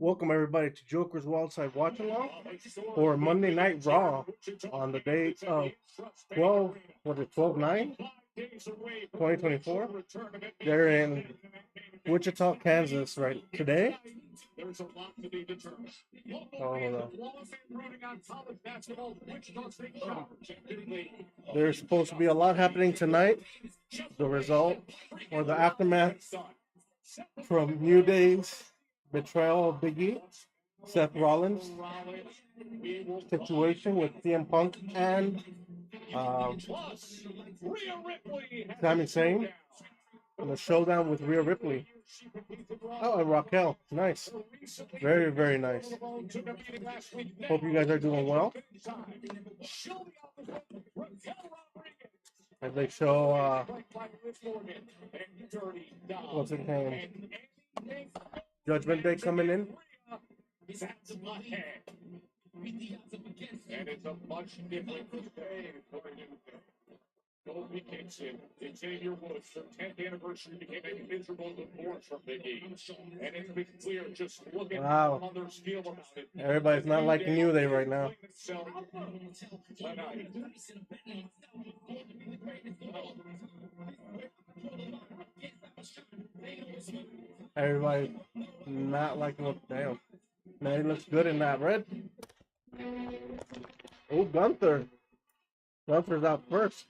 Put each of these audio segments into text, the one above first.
Welcome everybody to Joker's Wildside Watch Along for Monday Night Raw on the date of 12, what is it, 12/9, 2024. They're in Wichita, Kansas right today. Oh, there's supposed to be a lot happening tonight. The result or the aftermath from New Day's betrayal of Big E, Seth Rollins situation with CM Punk and Sami Zayn, and the showdown with Rhea Ripley. Oh, and Raquel. Nice. Very, very nice. Hope you guys are doing well. As they show, what's his name? Judgment Day coming in. And it's a much different day. Kofi Kingston, Xavier Woods, their 10th anniversary became a miserable divorce from Big E. And it's been clear, just look at how others feel about it. Everybody's not liking you there right now. Everybody not liking what, damn. Man, he looks good in that red. Oh, Gunther. Gunther's out first.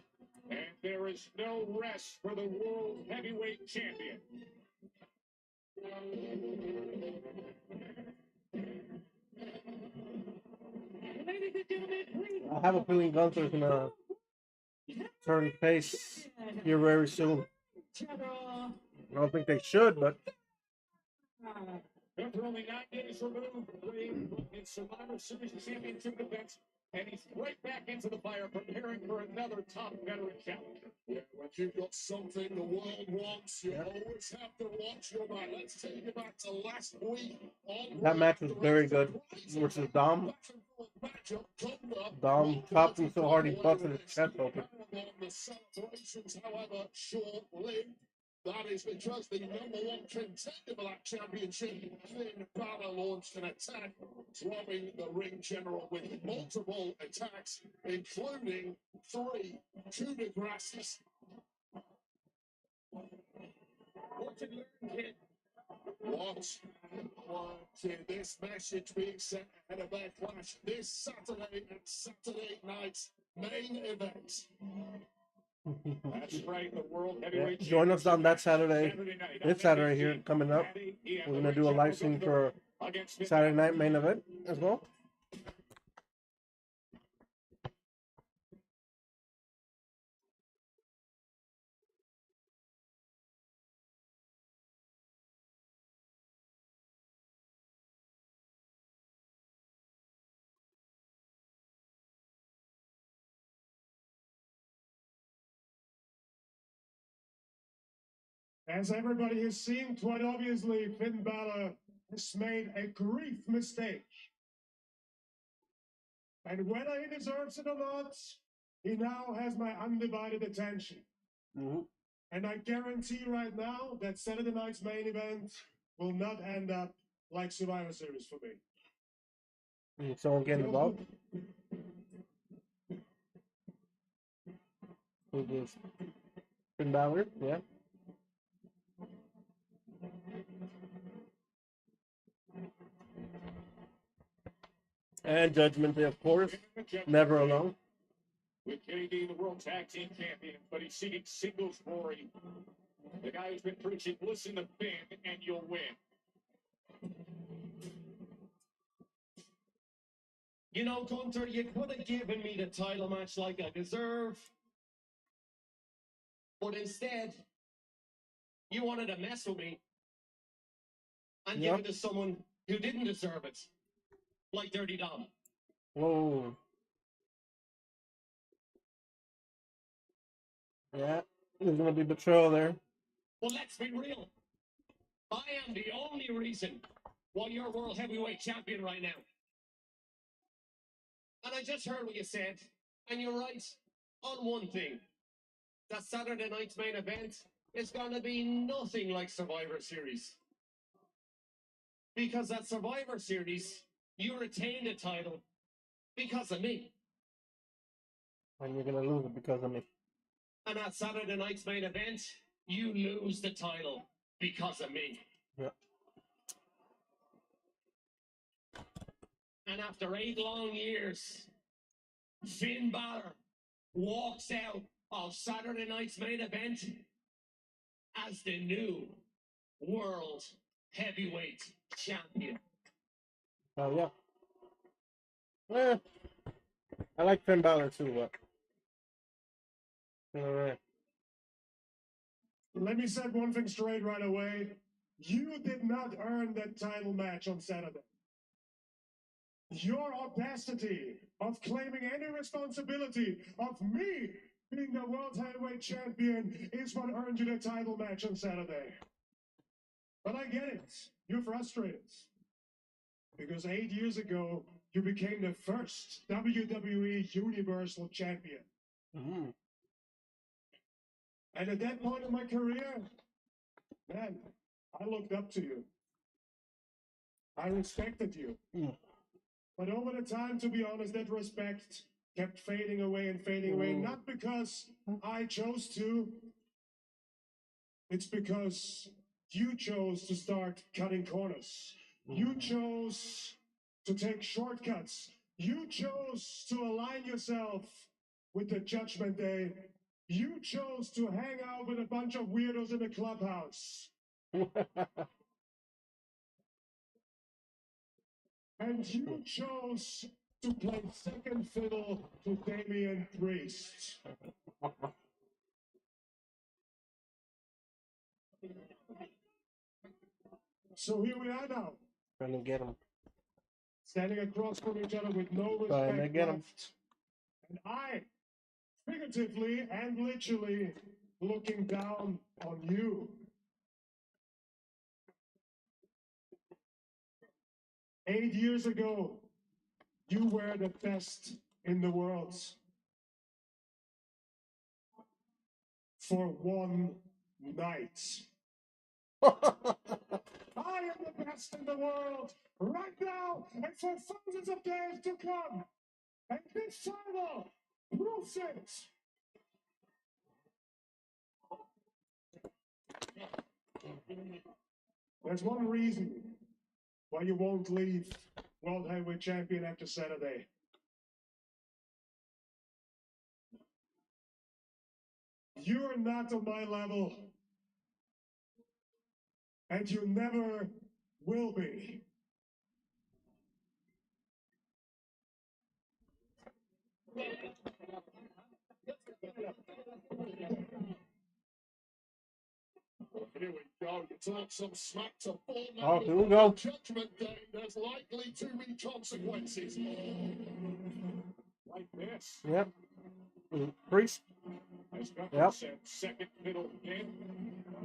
And there is no rest for the World Heavyweight Champion. I have a feeling Gunther's gonna turn face here very soon. I don't think they should, but after only 9 days removed in Survivor Series Championship events, and he's right back into the fire, preparing for another top veteran challenger. Yeah, when you've got something the world wants, you always have to watch your back. Let's take you back to last week. That match was very good versus Dom. Dom chopped him so hard he busted his chest open. The celebrations, however, short-lived. That is because the #1 contender for that championship, Finn Balor, launched an attack, throwing the ring general with multiple attacks, including 3 coup de graces. What did you learn, kid? What this message being sent ahead of their clash this Saturday and Saturday night's main event. That's right, the World Heavyweight. Yeah. Join us on that Saturday. This Saturday here coming up. We're gonna do a live stream for Saturday night main event as well. As everybody has seen, quite obviously, Finn Balor has made a grief mistake. And whether he deserves it or not, he now has my undivided attention. And I guarantee right now that Saturday night's main event will not end up like Survivor Series for me. Someone getting involved? Who's this? Finn Balor? Yeah. And Judgment Day, of course. Never alone. With KD, the World Tag Team Champion, but he's seeking singles glory. The guy who's been preaching, listen to Finn and you'll win. You know, Gunther, you could have given me the title match like I deserve. But instead, you wanted to mess with me and give it to someone who didn't deserve it. Like Dirty Dom. Whoa. Yeah, there's gonna be betrayal there. Well, let's be real. I am the only reason why you're World Heavyweight Champion right now. And I just heard what you said, and you're right on one thing. That Saturday night's main event is gonna be nothing like Survivor Series. Because at Survivor Series, you retained the title because of me. And you're going to lose it because of me. And at Saturday night's main event, you lose the title because of me. Yeah. And after 8 long years, Finn Balor walks out of Saturday night's main event as the new World Heavyweight Champion. Oh, yeah. Yeah. I like Finn Balor too, but... All right. Let me set one thing straight right away. You did not earn that title match on Saturday. Your audacity of claiming any responsibility of me being the World Heavyweight Champion is what earned you the title match on Saturday. But I get it. You're frustrated. Because 8 years ago, you became the first WWE Universal Champion. Mm-hmm. And at that point in my career, man, I looked up to you. I respected you. Mm. But over the time, to be honest, that respect kept fading away and fading away. Not because I chose to. It's because you chose to start cutting corners. You chose to take shortcuts. You chose to align yourself with the Judgment Day. You chose to hang out with a bunch of weirdos in the clubhouse. And you chose to play second fiddle to Damian Priest. So here we are now. Trying to get him. Standing across from each other with no Trying to respect get him. left. And I, figuratively and literally, looking down on you. 8 years ago, you were the best in the world. For one night. I am the best in the world right now and for thousands of days to come. And this title proves it. There's one reason why you won't leave World Heavyweight Champion after Saturday. You're not on my level. And you never will be. Here we go. You talk some smack to full. Oh, here we go. Judgment Day. There's likely to be consequences. Like this. Yep. Priest. Yep. Second middle in.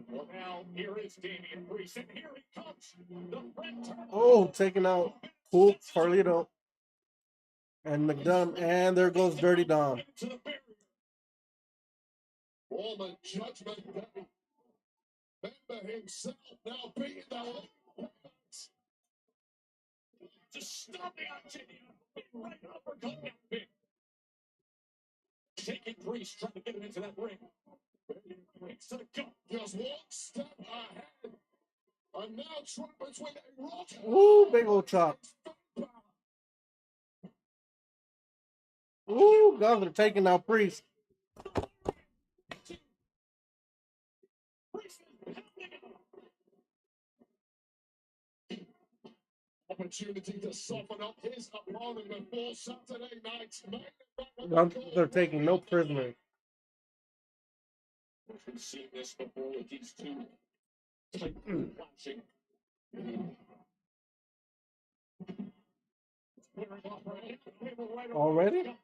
Well, now here is Damian Priest, and here he comes. The red. Oh, taking out Cool Carlito and McDonough, and there goes Dirty Dom. Former Judgment Day member himself now beating the lights. Just stop the action here. Right uppercut that big. Taking Priest, trying to get him into that ring. Priest to the gut. Just one step ahead. And now trumpets with a rock. Ooh, big old chop. Ooh, guys are taking out Priest. Opportunity to soften up his opponent before Saturday night's main. They're taking no prisoners. We've seen this before with these two watching. Already?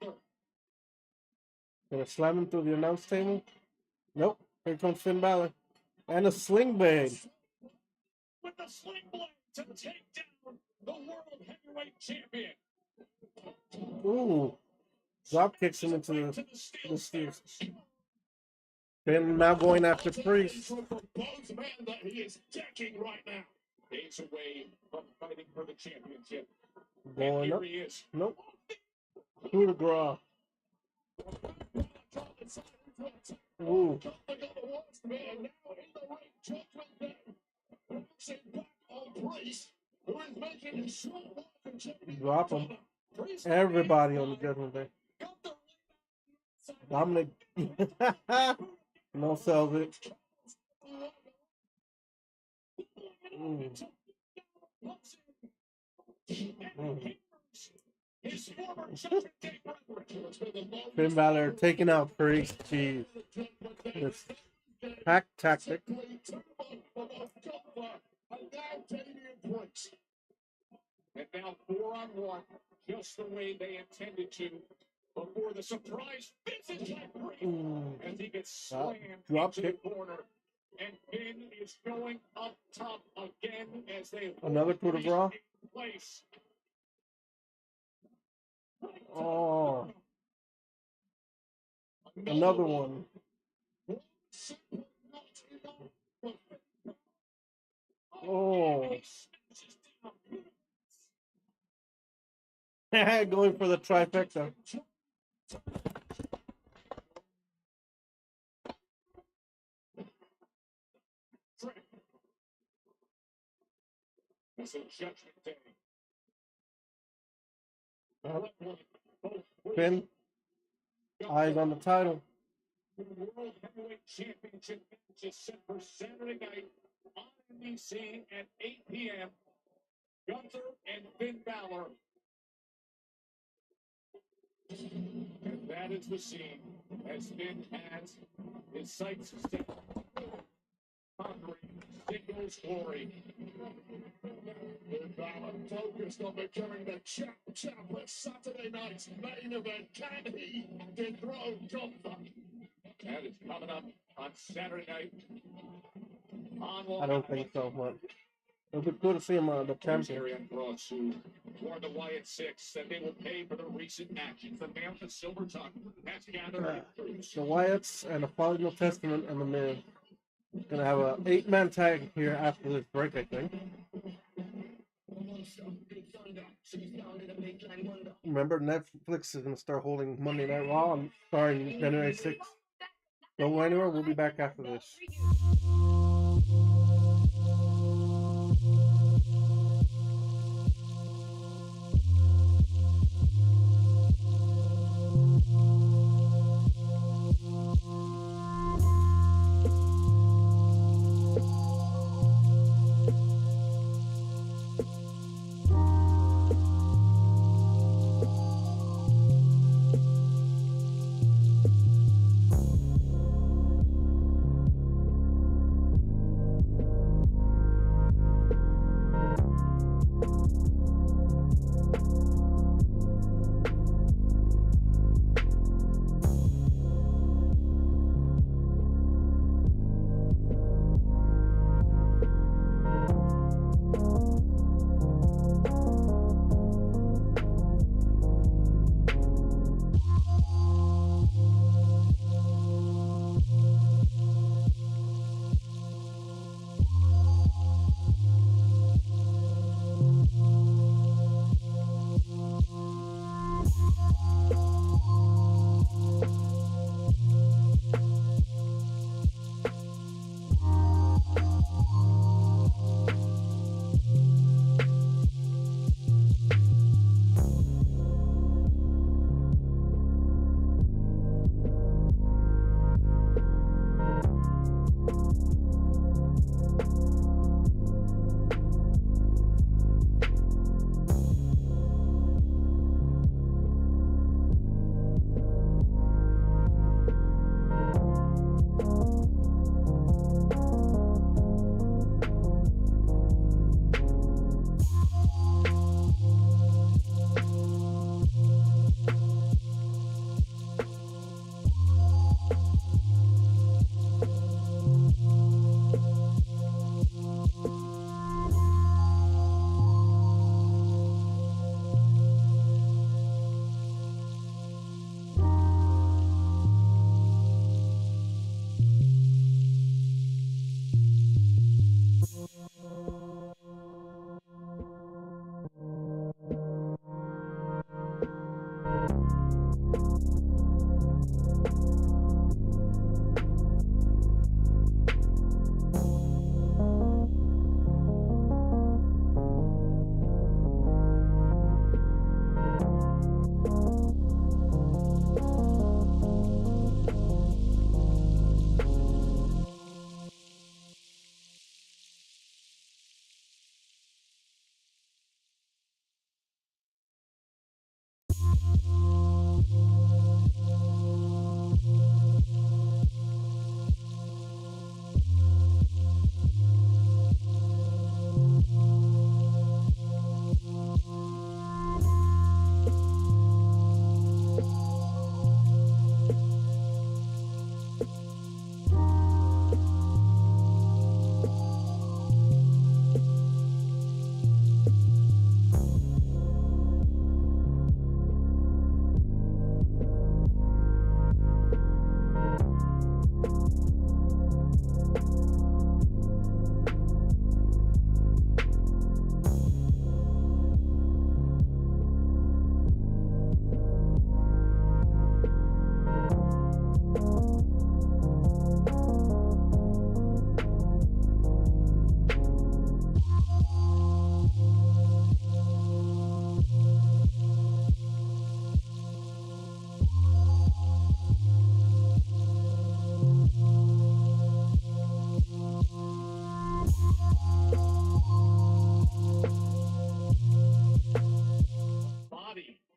Gonna slam him through the announce table? Nope. Here comes Finn Balor. And a sling blade. With the sling blade to take down the World Heavyweight Champion. Ooh. Drop kicks him into the stairs. Finn now going after Priest. Both men that he is decking right now. He days away from fighting for the championship. And Going here up. he is. Nope. Coup de grace. Ooh. Drop him. Everybody on the Judgment Day. Dominic. No salvage. Mm. Mm. Finn Balor taking out Priest. Jeez. It's hack tactic. And now 4-on-1, just the way they intended to before the surprise visit as he gets slammed drop into kick. the corner. And Finn is going up top again as they Another coup de grace. place. Oh. Another one. Oh. Going for the trifecta. It's a judgment day. Finn. Eyes on the title. The World Heavyweight Championship match is set for Saturday night on NBC at 8 p.m. Gunther and Finn Balor. And that is the scene as Finn has his sights set conquering singles glory. Finn Balor focused on becoming the champ at Saturday night's main event. Can he dethrone Gunther? That is coming up on Saturday night. I don't think so, but it would be cool to see him the champion. Cross, who warned the Wyatt Six that they will pay for the recent actions. The man with the silver tongue has gathered The Wyatts and the Final Testament and the Miz. Gonna have a 8-man tag here after this break, I think. Remember, Netflix is gonna start holding Monday Night Raw starting January 6th. Don't go anywhere. We'll be back after this.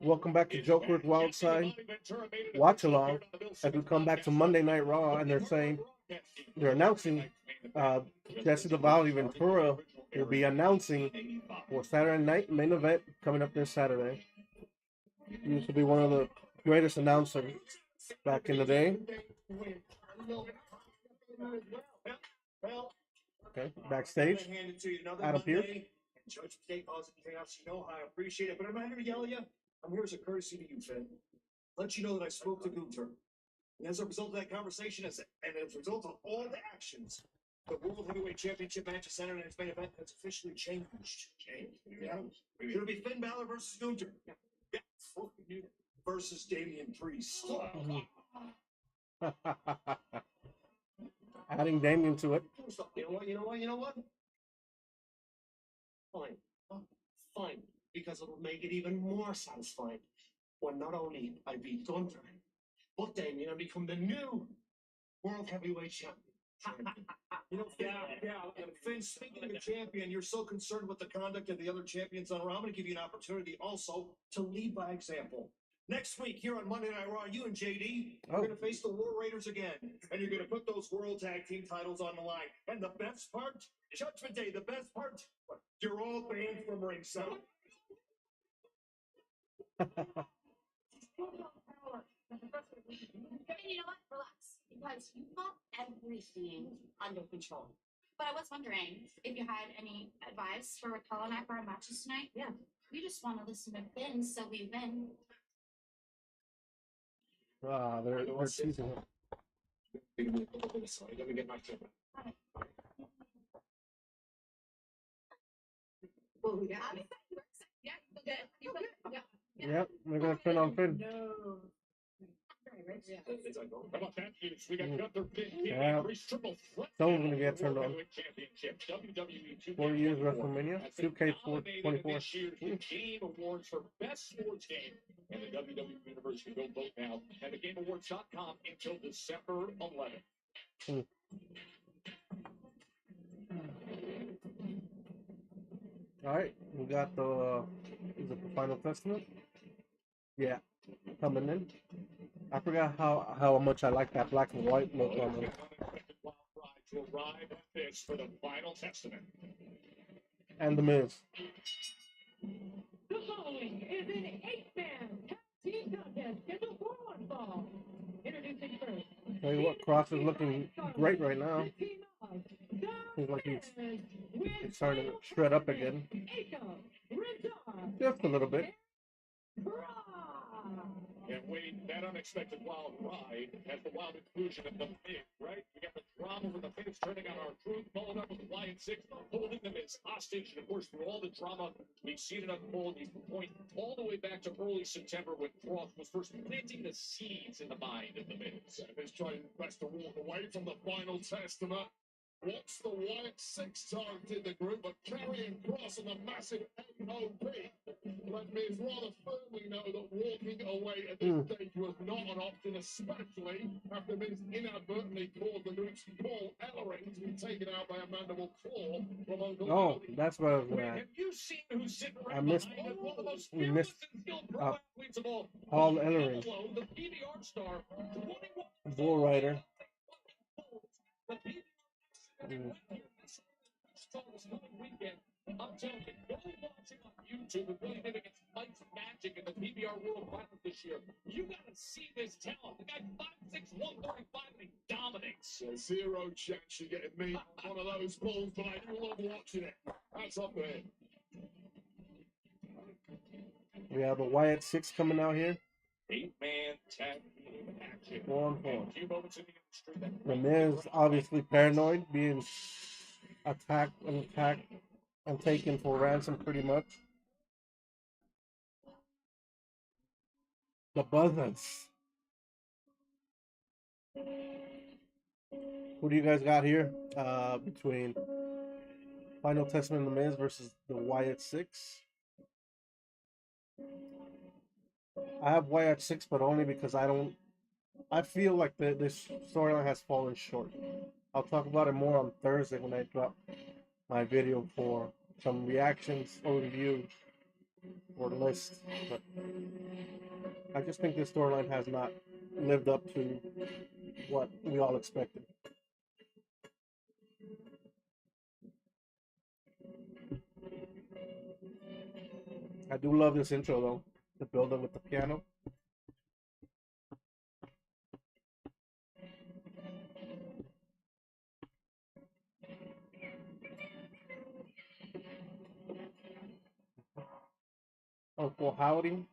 Welcome back to Joker's Wild Side Watch Along. As we come back to Monday Night Raw, and they're announcing Jesse the Valley Ventura will be announcing for Saturday night main event coming up this Saturday. He used to be one of the greatest announcers back in the day. Okay, backstage, Adam Pearce. Judge Mistake calls it chaos. You know, I appreciate it, but I'm not here to yell at you. I'm here as a courtesy to you, Finn. Let you know that I spoke to Gunther. And as a result of that conversation, and as a result of all the actions, the World Heavyweight Championship match is centered in its main event has officially changed. Yeah. It'll be Finn Balor versus Gunther. Yeah. Versus Damian Priest. Adding Damian to it. You know what? Fine. Fine. Because it'll make it even more satisfying when not only I beat Gunther, but Damian and become the new World Heavyweight Champion. Finn, speaking of a champion, you're so concerned with the conduct of the other champions on Raw. I'm going to give you an opportunity also to lead by example. Next week here on Monday Night Raw, you and JD are going to face the War Raiders again, and you're going to put those World Tag Team titles on the line. And the best part, Judgment Day, the best part, you're all banned from ringside. And you know what? Relax, because you've got everything under control. But I was wondering if you had any advice for Raquel and I for our matches tonight. Yeah, we just want to listen to Finn, so we win. They're teasing him. Let me get my camera. Well, yeah. Yep, they're gonna pin on Finn. No. How about that? We got Gunther, Finn, Yeah. Someone's gonna get turned on. WWE 4 years WrestleMania, 2K24. The Game Awards for Best Sports Game in the WWE Universe. You go vote now at thegameawards.com until December 11th. All right, we got is it the Final Testament? Yeah, coming in. I forgot how much I like that black and white look on it. To arrive at this for the Final Testament. And the Miz. The following is an 8-man tag team contest scheduled for one fall. Introducing first. Tell you what, Cross is looking great right now. Seems like he's starting to shred up again. Just a little bit. And Wade, that unexpected wild ride has the wild inclusion of the Miz, right? We got the drama with the Miz turning on our truth, followed up with Wyatt 6, holding them as hostage. And of course, through all the drama, we've seen it unfold. You can point all the way back to early September when Cross was first planting the seeds in the mind of the Miz. And Miz trying best to walk away from the final testament. What's the Wyatt 6 target in the group, but carrying Cross and the massive NOP. Let Miz rather firmly know that walking away at this stage was not an option, especially after Miz inadvertently caused the group's Paul Ellering to be taken out by a mandible claw from Uncle Cody. That's what I was Have you seen who's sitting right I missed. behind him? One of the most We fearless missed and skilled pro athletes of all. Paul Ellering, The PBR star, 21 Bull Rider. the PBR weekend. I'm telling you, go watch it on YouTube and really did against Mike's Magic in the PBR World Finals this year. You gotta see this talent. The guy 5'6", 135, and he dominates. Zero chance you're getting me on one of those balls, but I do love watching it. That's up there. We have a Wyatt 6 coming out here. 8-man tag team action. 4-on-4. A few moments in the industry. The Miz obviously paranoid, being attacked and taken for ransom pretty much. The Buzzards. Who do you guys got here? Between Final Testament and The Miz versus the Wyatt 6. I have Wyatt 6, but only because I feel like this storyline has fallen short. I'll talk about it more on Thursday when I drop my video for some reactions or reviews or list. But I just think this storyline has not lived up to what we all expected. I do love this intro though, the build-up with the piano. Uncle Howdy.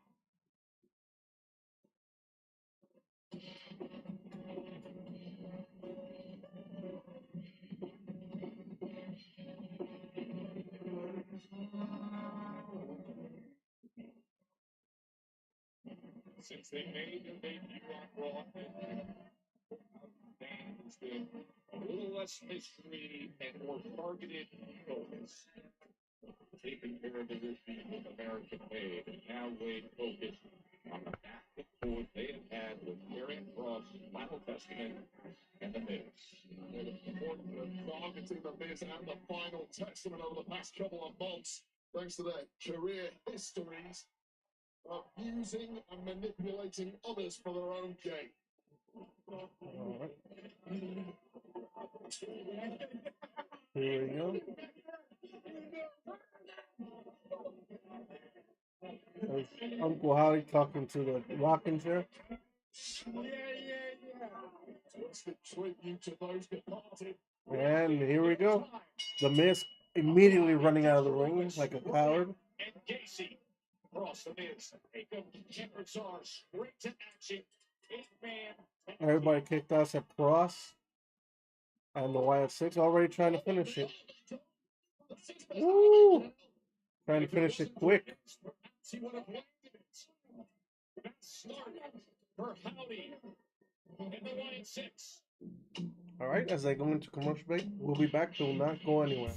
Since they made their debut on Raw, there's been a little less mystery and more targeted focus. Taking care of the routine with American made, and now Wade focused on the back and forth they have had with Karrion Kross, Final Testament, and The Miz. They're the important targeting The Miz and the Final Testament over the past couple of months, thanks to their career histories of using and manipulating others for their own gain. Here we go. There's Uncle Howdy talking to the rocking chair. And here we go. The Miz immediately running out of the ring like a coward. And Gacy across the Miz. Straight to action. 8-man. Everybody kicked us at Cross. And the Wyatt 6 already trying to finish it. Woo! Trying to finish it quick. He would have liked it. That started for Howdy and the Wyatt 6. All right, as they go into commercial break, we'll be back. Do not go anywhere.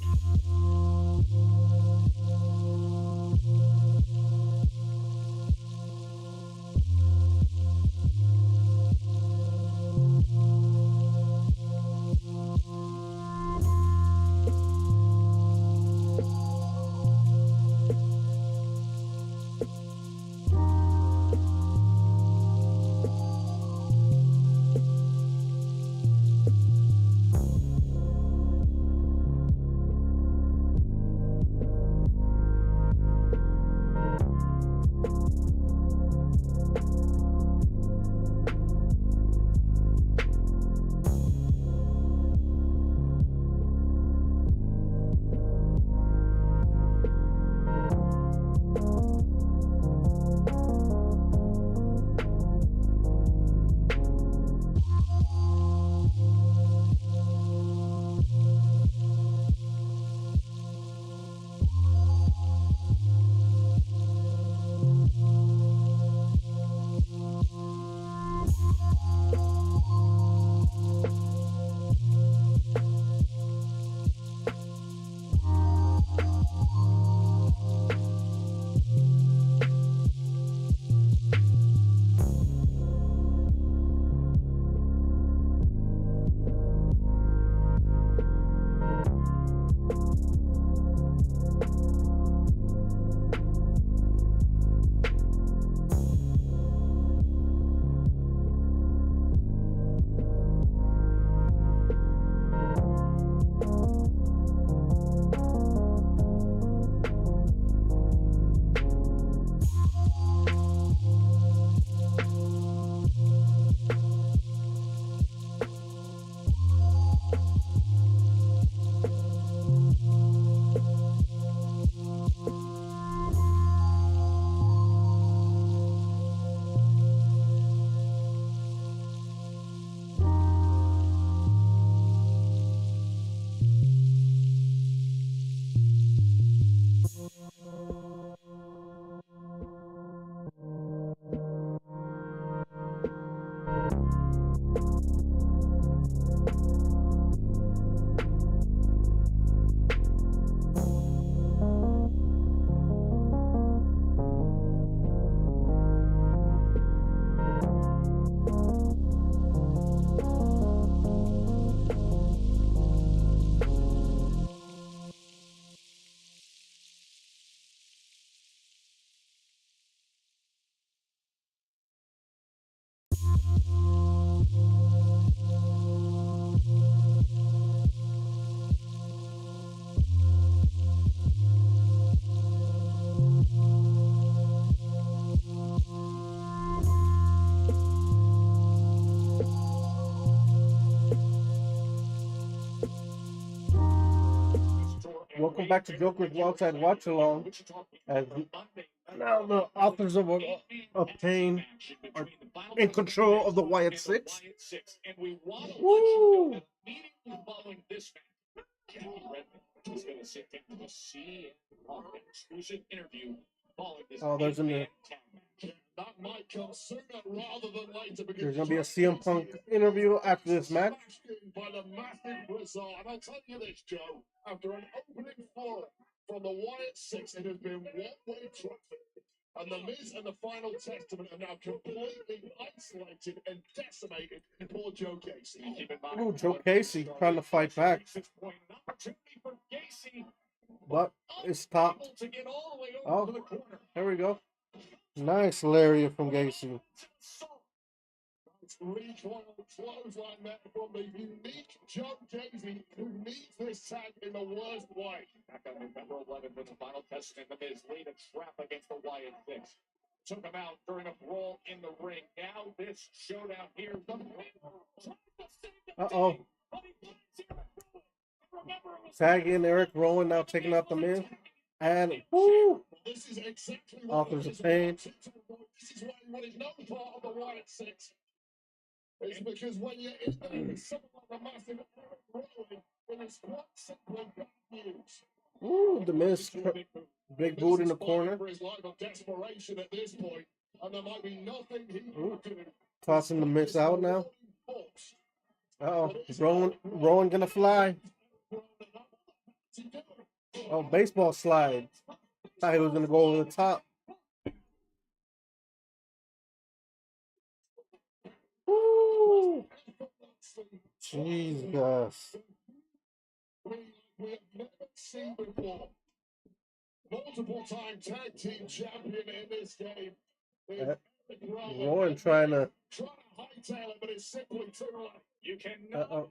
Welcome back to Joker's Wildside Watch Along. As now the authors of Obtain are in control of the Wyatt Six. Woo! Oh, there's gonna be a CM Punk interview after this match. By the massive result, and I'll tell you this, Joe. After an opening forum from the Wyatt Six, it has been one-way traffic. And the Miz and the Final Testament are now completely isolated and decimated. Poor Joe Casey. Ooh, Joe Casey trying to fight back. But it's top. Oh, there we go. Nice lariat from Casey. Recoil clothesline there from the unique Joe Casey, who needs this tag in the worst way. Back on November 11th with the Final Testament, the Miz laid a trap against the Wyatt Six. Took him out during a brawl in the ring. Now this showdown here. Uh-oh. Tag in Eric Rowan now taking out the Miz. And woo! This is exactly Authors of Pain. This is what is no part of the Wyatt Six. It's because when you're in there with someone like a massive Rowan, it is quite simply bad news. Ooh, the Miz. Big boot in the corner. For his life of desperation at this point, and there might be nothing he can do. Tossing the Miz out now. Uh-oh. Rowan gonna fly. Oh, baseball slide. Thought he was gonna go over the top. Woo! Jesus. We have never seen before. Multiple-time tag team champion in this game. Rowan trying to hightail it, but it's simply too late. You cannot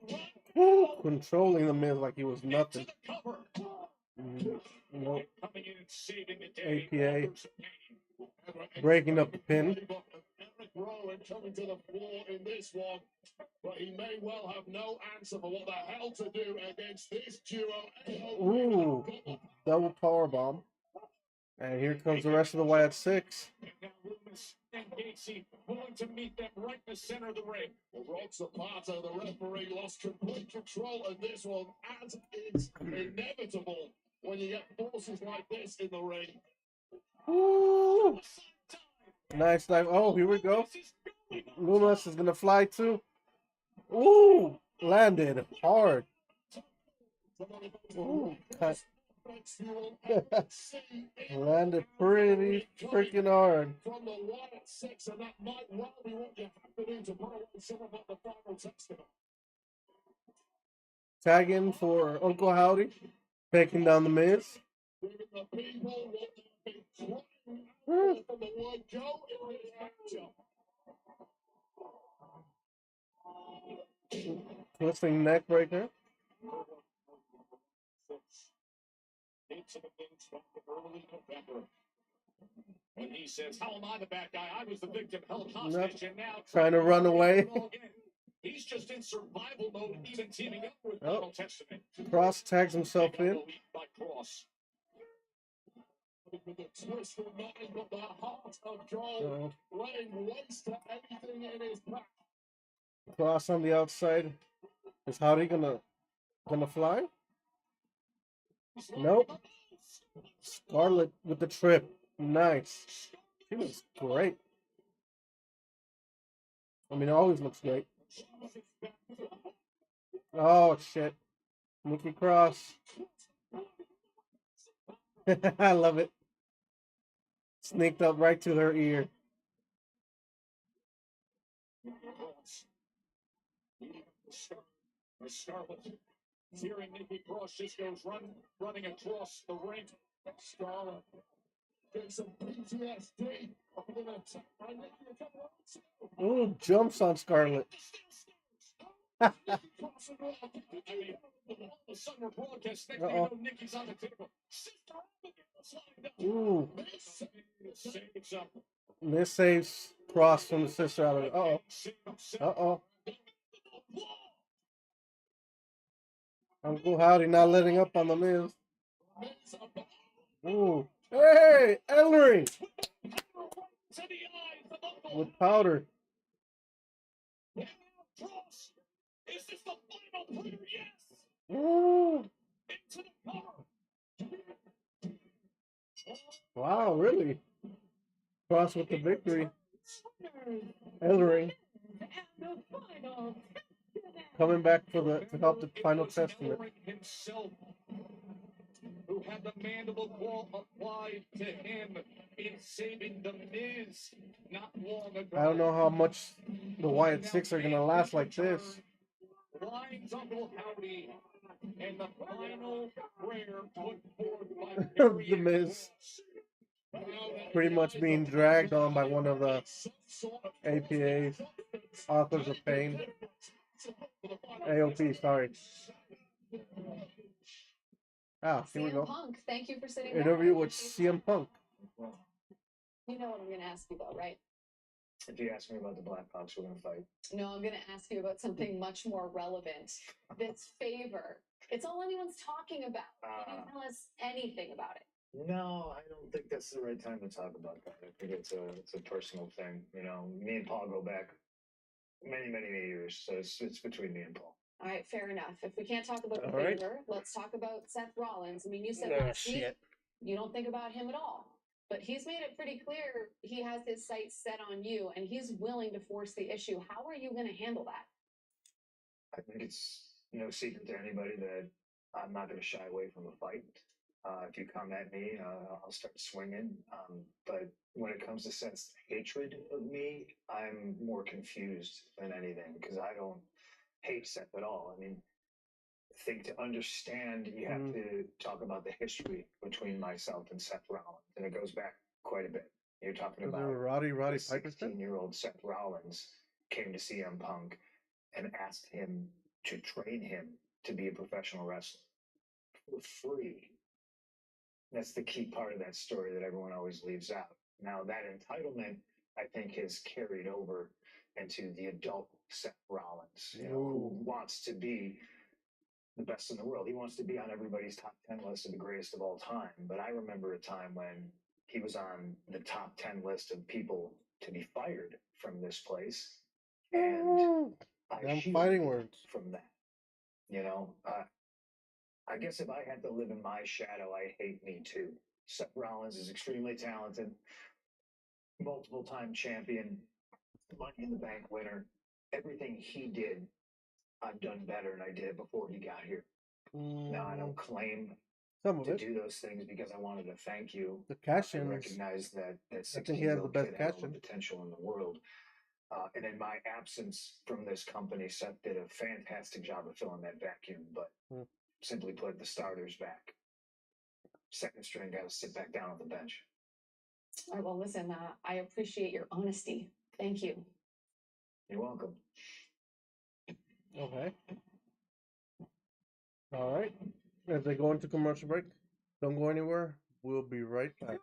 controlling the Miz like he was nothing. Nope. APA breaking up the pin. Eric Rowan coming to the floor in this one, but he may well have no answer for what the hell to do against this duo. Ooh, double power bomb. And here comes the rest of the Wyatt Six. And Casey willing to meet them right in the center of the ring. Rod Zapata, the referee, lost complete control of this one, as is inevitable when you get forces like this in the ring. Ooh. Nice dive. Oh, here we go. Lumis is going to fly too. Ooh, landed hard. Ooh, landed pretty freaking hard. From the Wyatt Six, and that might well be what you have to do to put away someone like the Final Testament. Tag in for Uncle Howdy, taking down the Miz. Giving the people what they've been trying from the word go in this matchup. Twisting neck breaker. Into the things from early November. And he says, how am I the bad guy? I was the victim, held hostage, and now trying to run away. He's just in survival mode, even teaming up with Final Testament. Cross tags himself in. By Cross. With the twist of mind, but the heart of gold, laying waste to anything in his path. Cross on the outside. Is Howdy gonna fly? Nope. Scarlett with the trip. Nice. She was great. I mean, it always looks great. Oh, shit. Nikki Cross. I love it. Sneaked up right to her ear. Scarlett, hearing Nikki Cross just goes running across the ring. Scarlett gets some PTSD. Ooh, jumps on Scarlett. Uh-oh. Ooh. Miss saves Cross from the sister out of it. Uh-oh. Uh-oh. Uncle Howdy not letting up on the Miz. Ooh. Hey, Ellery! With powder. Ooh. Wow, really? Cross with the victory. Ellery coming back to help the final testament. Who had the mandible claw applied to him in saving the Miz not long ago. I don't know how much the Wyatt Six are gonna last like this. Lines Uncle Howdy and the final prayer put forth by The Miz pretty much being dragged on by one of the APA's authors of pain. AOP, sorry. Here we go. Punk, thank you for sitting Interview down. with CM Punk. You know what I'm going to ask you about, right? If you ask me about the Blackhawks, we're going to fight. No, I'm going to ask you about something much more relevant. This favor. It's all anyone's talking about. Can you tell us anything about it? No, I don't think that's the right time to talk about that. I think it's a personal thing. You know, me and Paul go back many, many years, so it's between me and Paul. All right, fair enough. If we can't talk about the All right. favor, let's talk about Seth Rollins. I mean, you said Oh, last week shit. you don't think about him at all. But he's made it pretty clear he has his sights set on you, and he's willing to force the issue. How are you going to handle that? I think it's no secret to anybody that I'm not going to shy away from a fight. If you come at me, I'll start swinging. But when it comes to Seth's hatred of me, I'm more confused than anything because I don't hate Seth at all. I mean, I think to understand, you have to talk about the history between myself and Seth Rollins, and it goes back quite a bit. You're talking about Roddy Piper. 16-year-old Seth Rollins came to CM Punk and asked him to train him to be a professional wrestler for free. That's the key part of that story that everyone always leaves out. Now, that entitlement, I think, has carried over into the adult Seth Rollins, who wants to be the best in the world. He wants to be on everybody's top 10 list of the greatest of all time. But I remember a time when he was on the top 10 list of people to be fired from this place. And I fighting words from that. I guess if I had to live in my shadow, I hate me too. Seth Rollins is extremely talented, multiple-time champion, Money in the Bank winner. Everything he did, I've done better, and I did it before he got here. Now, I don't claim to do those things because I wanted to thank you. The cash I in. recognize that I think he has the 16-year-old best kid cash has all in. the potential in the world. And in my absence from this company, Seth did a fantastic job of filling that vacuum. But simply put, the starter's back. Second string got to sit back down on the bench. All right, well, listen, I appreciate your honesty. Thank you. You're welcome. Okay. All right. As they go into commercial break, don't go anywhere. We'll be right back.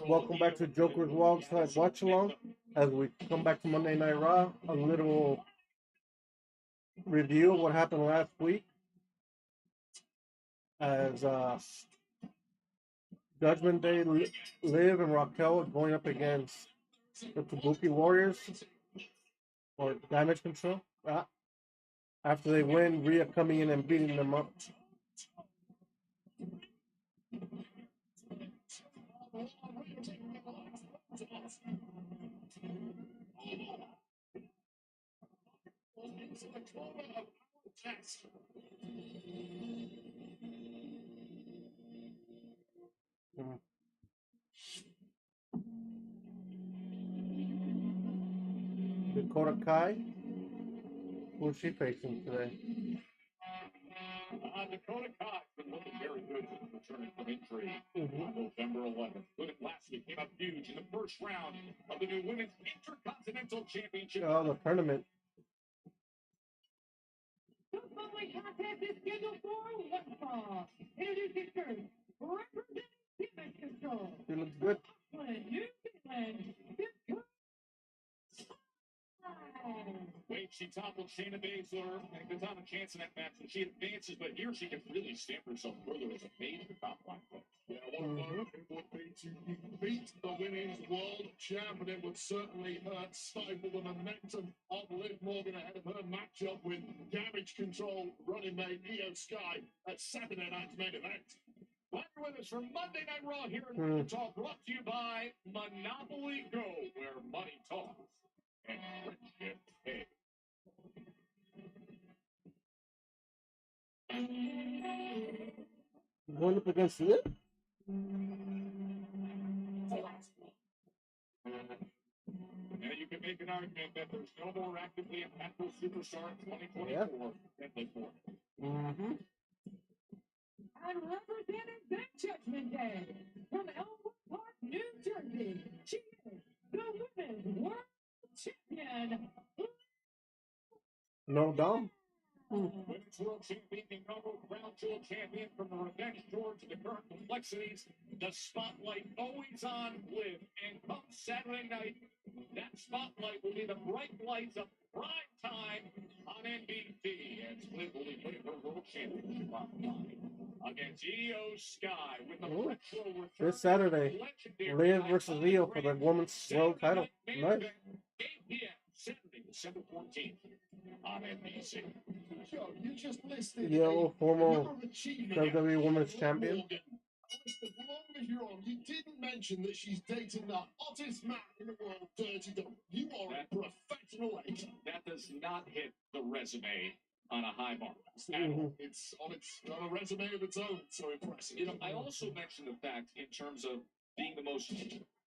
Welcome back to Joker's Wild Side Watch Along. As we come back to Monday Night Raw, a little review of what happened last week. As Judgment Day, Liv and Raquel are going up against the Kabuki Warriors or Damage Control. After they win, Rhea coming in and beating them up. Dakota Kai. Who's she facing today? Dakota Kai been looking very good since returning from injury on November 11th. Good last week, came up huge in the first round of the new Women's Intercontinental Championship. Oh, the tournament. The following contest is scheduled for one fall. Introducing first, representing Damage Control. She looks good. Auckland, New Zealand, Dakota Kai. Wait, she toppled Shayna Baszler and Katana Chance in that match, and she advances, but here she can really stamp herself further as a major top line player. Yeah, what it would be to beat the women's world champion. It would certainly stifle the momentum of Liv Morgan ahead of her matchup with Damage Control running mate Io Sky at Saturday night's main event. Back with us for Monday Night Raw here in Ring Talk, brought to you by Monopoly Go, where money talks and friendship pays. Going up against Liv? Now you can make an argument that there's no more actively impactful superstar in 2024 than Liv Morgan. And representing that Judgment Day from Elmwood Park, New Jersey, she is the Women's World Champion. No Dom. Women's World Champion, inaugural Crown Jewel Champion from the Revenge Tour to the current complexities. The spotlight always on Liv. And come Saturday night, that spotlight will be the bright lights of prime time on NBC. As Liv will be putting her World Championship on the line against Io Sky with the retro return. This Saturday, Liv versus Io for the Women's World title. Nice. 8 p.m. Saturday, December 14th on NBC. Joe, you just listed Io, former WWE Women's Champion. As long as you're on, you didn't mention that she's dating the hottest man in the world, Dirty Dog. You are a professional agent. That does not hit the resume on a high mark. It's on a resume of its own. It's so impressive. You know, I also mentioned the fact in terms of being the most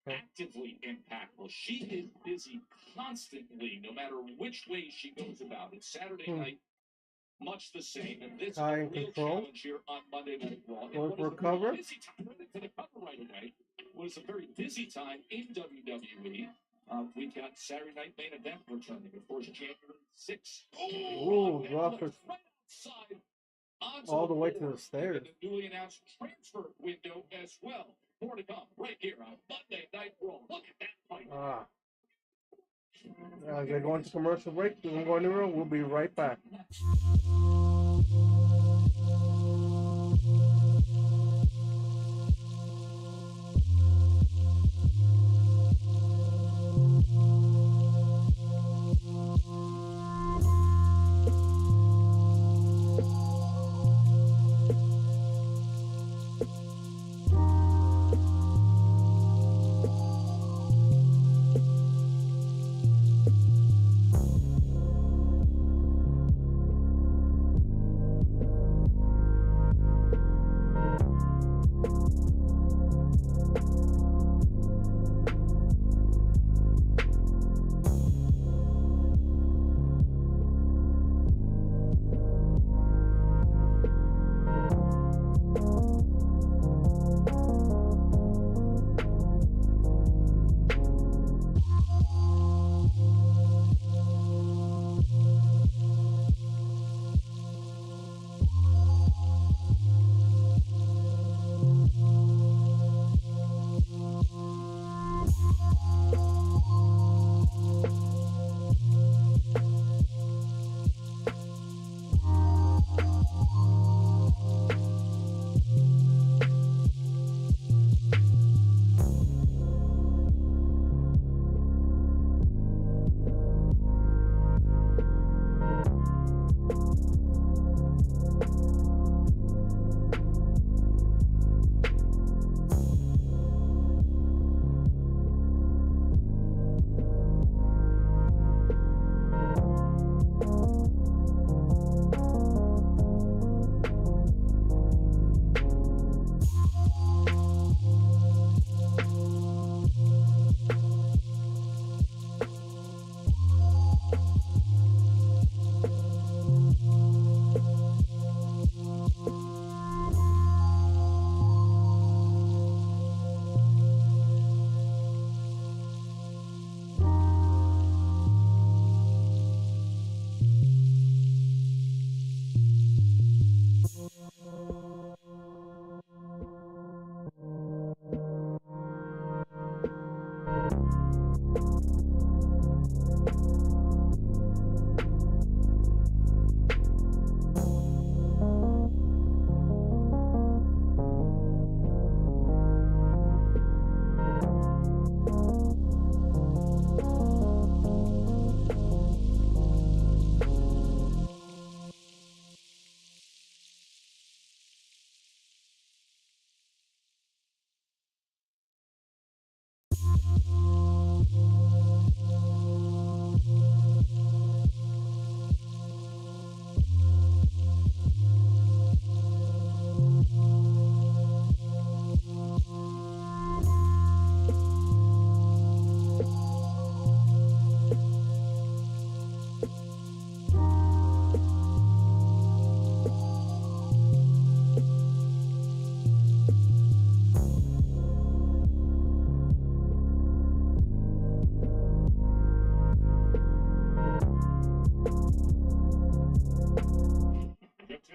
actively impactful. She is busy constantly, no matter which way she goes about it. Saturday night, much the same. And this High real control. challenge here on Monday Night Raw. Going for a cover. Busy time. To the cover right away. Was a very busy time in WWE. We've got Saturday Night Main Event returning, of course, January 6th. Ooh, dropped her right outside. all the way to the stairs. The newly announced transfer window as well. More to come right here on Monday Night Raw. Look at that fight. As they go into commercial break, we're going to we'll be right back.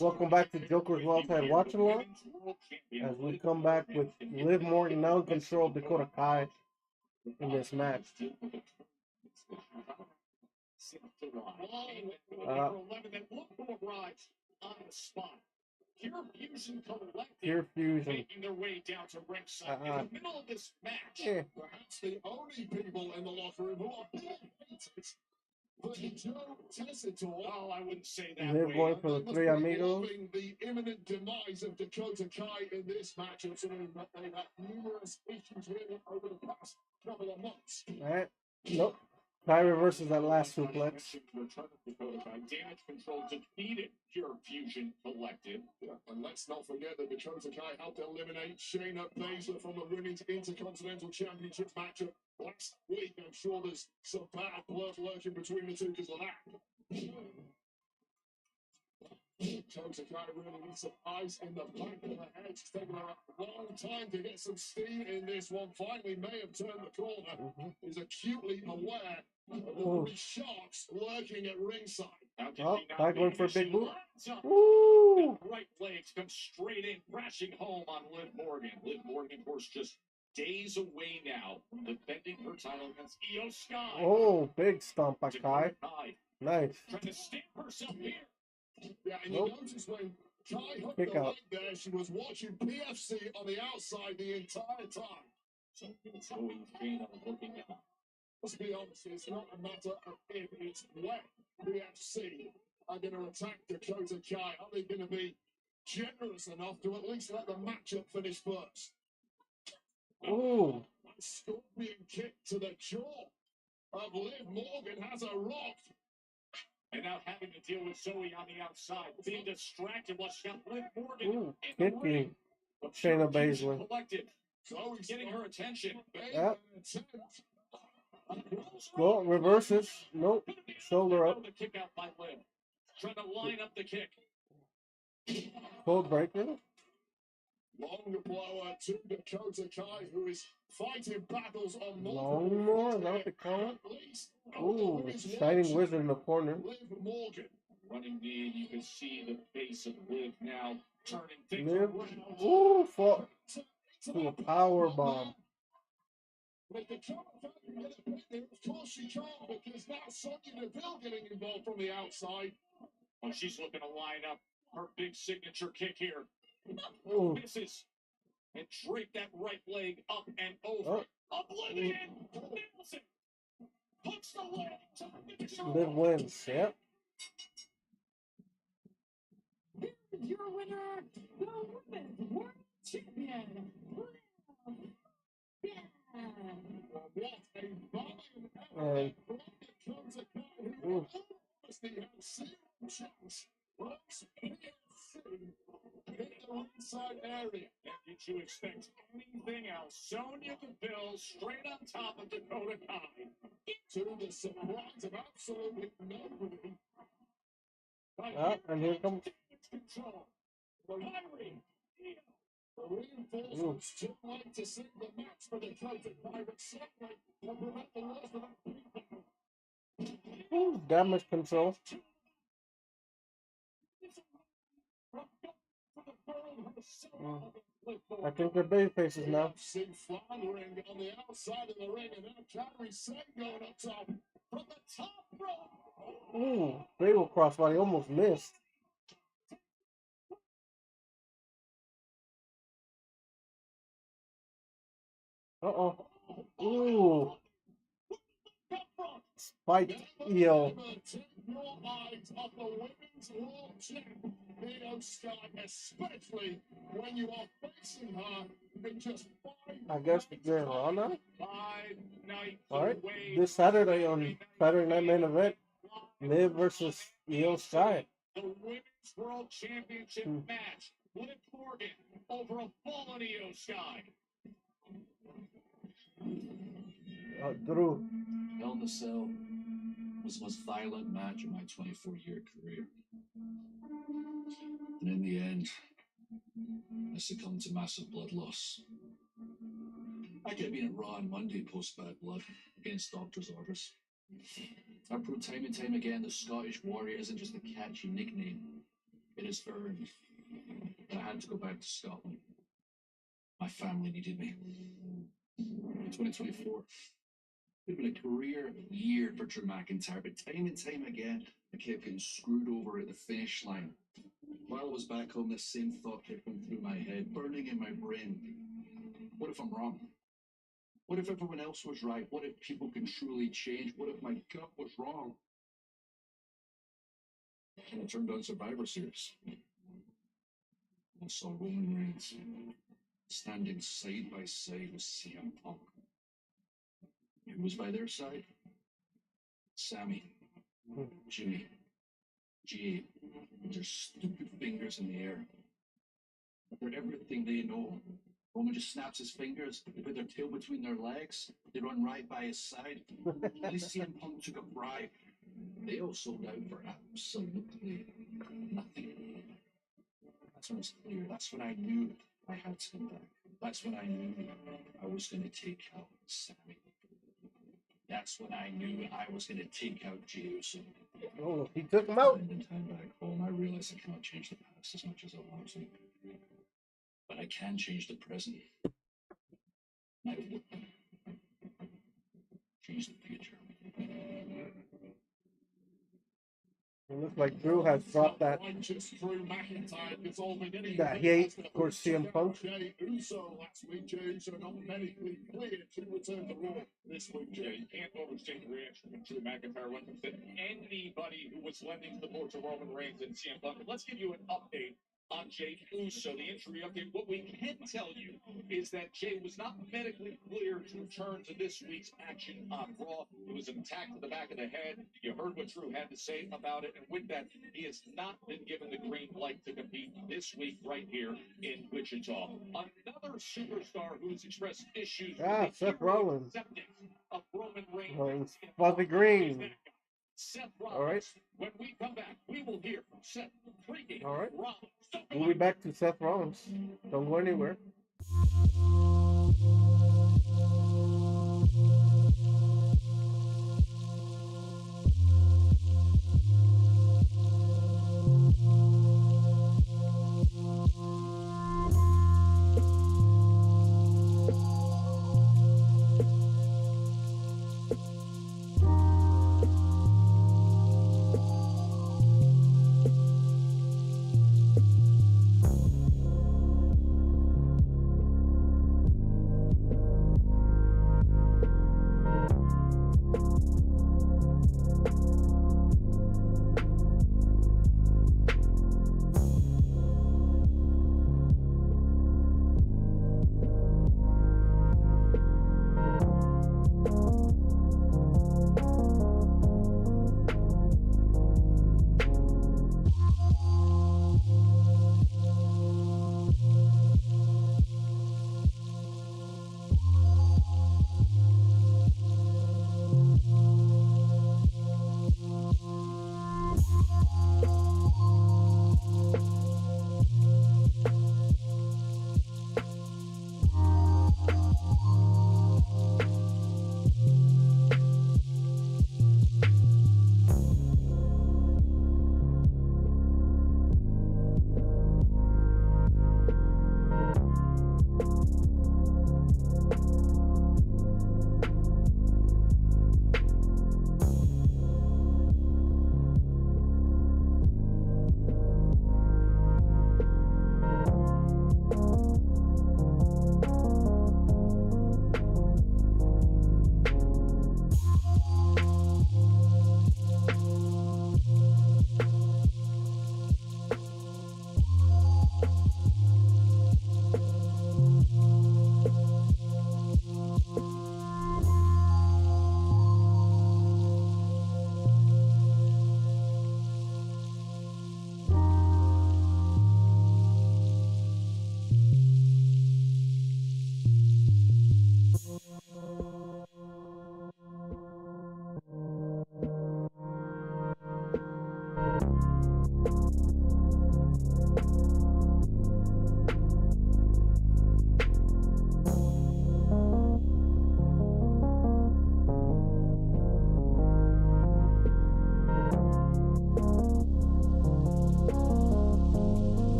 Welcome back to JoJerz Worldwide Watch Along. As we come back with Liv Morgan now in control of Dakota Kai in this match. Pure Fusion making their way down to ringside in the middle of this match. Perhaps the only people in the locker room who are but Joe Tessitore, oh, I wouldn't say that Liv way. going for the three amigos. The imminent demise of Dakota Kai in this match, considering that they've had numerous issues with it over the past couple of months. All right. Nope. Kai reverses that last suplex. Damage Control defeated Pure Fusion Collective. Yeah, and let's not forget that Dakota Kai helped eliminate Shayna Baszler from the Women's Intercontinental Championship matchup last week. I'm sure there's some bad blood lurking between the two because of that. Dakota Kai really needs some ice in the back of the head. She's taken a long time to get some steam in this one. Finally may have turned the corner. Is acutely aware of the three sharks lurking at ringside. Oh, Kai going for a big move. Woo! Right legs come straight in, crashing home on Liv Morgan. Liv Morgan, of course, just days away now, defending her title against Io Sky. Oh, big stomp by Kai. Nice. Trying to stamp herself here. Yeah, and you notice when Kai hooked the leg there, she was watching PFC on the outside the entire time. So it's always been looking at. Let's be honest, it's not a matter of if, it's when PFC are going to attack Dakota Kai. Are they going to be generous enough to at least let the matchup finish first? Ooh. Scorpion kick to the jaw of Liv Morgan has a rock. And now having to deal with Zoe on the outside, being distracted while she got Liv Morgan in the ring. Shayna Baszler. Zoe's getting her attention. Yep. Well, reverses. Nope. Shoulder up. The kick out by Liv. Trying to line up the kick. Cold breaker. Long blower to Dakota Kai, who is fighting battles on long more. Is that what they call it? Ooh, Shining Wizard in the corner. Liv Morgan running in. You can see the face of Liv now turning things Liv. around. Ooh, fought to a power bomb. But the of course she can't, because now Sonya Deville getting involved from the outside. Oh, she's looking to line up her big signature kick here. Ooh. Misses and drape that right leg up and over. Oblivion! Nails it! Hooks the leg! Liv wins, yep. Here's your winner, the Women's World Champion, And ooh. Inside area. Did you expect anything else? Sonya Deville straight on top of Dakota Kai. To the surprise of absolutely nobody. And here comes. The reinforcements too late to sink the match for Dakota Kai, but certainly will prevent the worst of that. Ooh, damage control. I think they're baby faces now. Floundering on the outside of the ring, and now Kairi Sane going up top from the top rope. Ooh, fatal crossbody almost missed. Uh-oh. Ooh. Spike Io. Especially when you are facing her in just 5 I guess they're on now. 5 nights. Alright. This Saturday on Saturday Night Main Event, Liv versus Io Sky. The Women's World Championship match. Liv Morgan over a fallen Io Sky. Drew. Hell in a Cell was the most violent match of my 24-year career. And in the end, I succumbed to massive blood loss. I could have been at Raw on Monday post-Bad Blood against doctor's orders. I proved time and time again that Scottish Warrior isn't just a catchy nickname. It is earned. But I had to go back to Scotland. My family needed me. In 2024, it had been a career year for Drew McIntyre, but time and time again, I kept getting screwed over at the finish line. While I was back home, this same thought kept going through my head, burning in my brain. What if I'm wrong? What if everyone else was right? What if people can truly change? What if my gut was wrong? And I turned on Survivor Series. I saw Roman Reigns standing side by side with CM Punk. Who was by their side? Sammy, Jimmy, Jay, with their stupid fingers in the air. They're everything they know. Roman just snaps his fingers, they put their tail between their legs, they run right by his side. At least CM Punk took a bribe. They all sold out for absolutely nothing. That's when it was clear. That's when I knew I had to come back. That's when I knew I was going to take out Sammy. That's when I knew I was going to take out Jey Uso. Oh, he took him out. Spending time back home, I realized I cannot change the past as much as I want to. But I can change the present. I will change the future. It looks like Drew has dropped that hate for CM Punk. Jey Uso last week. Jey Uso not medically cleared to return to Raw this week. Yeah, you can't overstate the reaction when Drew McIntyre went to anybody who was lending support to Roman Reigns and CM Punk. Let's give you an update on Jey Uso, the injury update. What we can tell you is that Jey was not medically cleared to return to this week's action on Raw. It was an attack to the back of the head. You heard what Drew had to say about it, and with that, he has not been given the green light to compete this week right here in Wichita. Another superstar who's expressed issues with the Seth Rollins. acceptance of Roman Reigns. Oh, it's fuzzy green. Seth Rollins. All right. When we come back, we will hear from Seth freaking All right. Rollins. We'll be back to Seth Rollins. Don't go anywhere.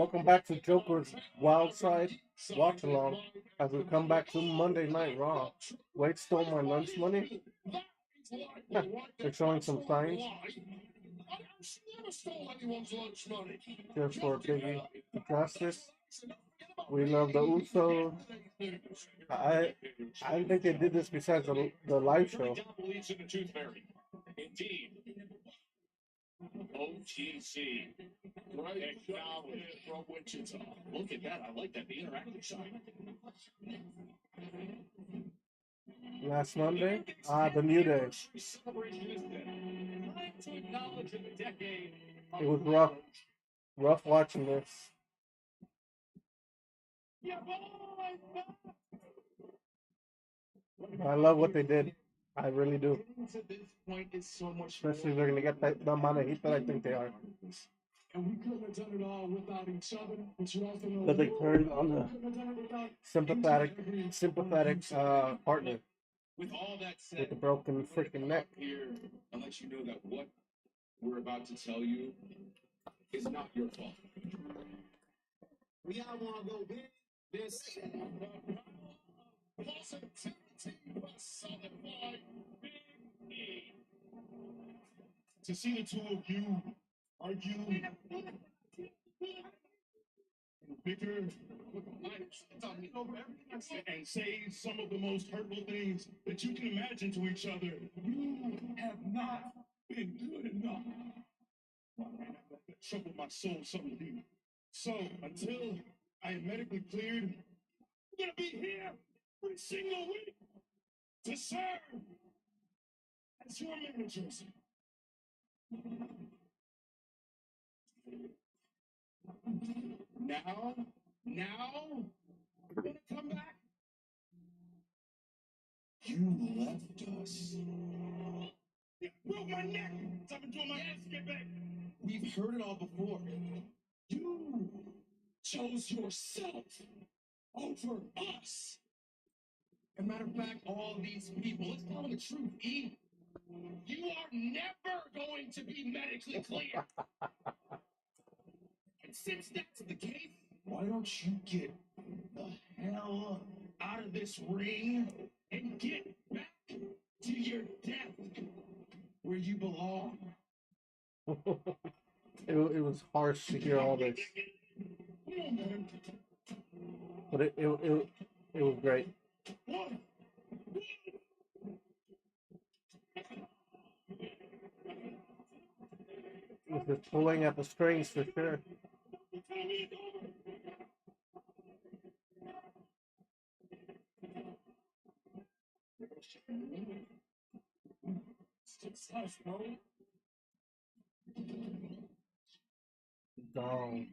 Welcome back to Joker's Wild Side Watch Along as we come back to Monday Night Raw. Wade stole my lunch money. They're showing some signs. Just for Biggie Justice. We love the Usos. I don't think they did this besides the live show. Indeed. OTC. Acknowledged from Wichita. Look at that. I like that. The interactive side. Last Monday, the New Day. It was rough. Rough watching this. I love what they did. I really do. Especially if they're going to get the amount of heat that I think they are. And we couldn't have done it all without each other. But you also know But they turned on the sympathetic partner. With all that said, with the broken freaking neck. Here, I'll let you know that what we're about to tell you is not your fault. We all want to go big. This. To see the two of you argue and bicker and say some of the most hurtful things that you can imagine to each other, you have not been good enough. That troubled my soul so deep. So until I am medically cleared, I'm gonna be here every single week to serve as your managers. Now, we're gonna come back. You left us. It broke my neck. So I've been doing my ass to get back. We've heard it all before. You chose yourself over us. As a matter of fact, all these people, let's tell them the truth, E. You are never going to be medically clear. And since that's the case, why don't you get the hell out of this ring and get back to your death where you belong? It was harsh to hear all this. But it was great. It was pulling at the strings for sure. Dong.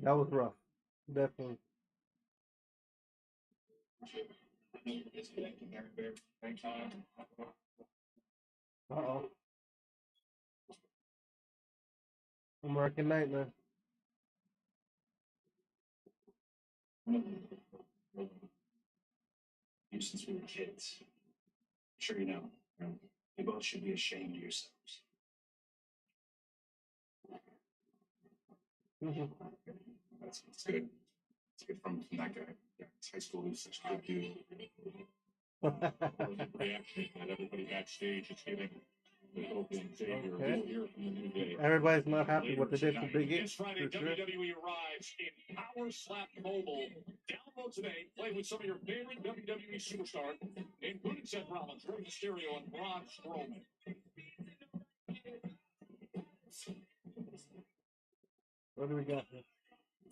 That was rough. Definitely. Uh-oh. American Nightmare. You since we were kids. I'm sure you know. You both should be ashamed of yourselves. That's good. It's good from that guy. Yeah, high school is such a good dude. Reaction that everybody backstage is giving. Okay. Everybody's not happy what they did to Big E. This Friday, WWE arrives in Power Slap Mobile. Download today. Play with some of your favorite WWE superstars, including Seth Rollins, Rey Mysterio, and Braun Strowman. What do we got here?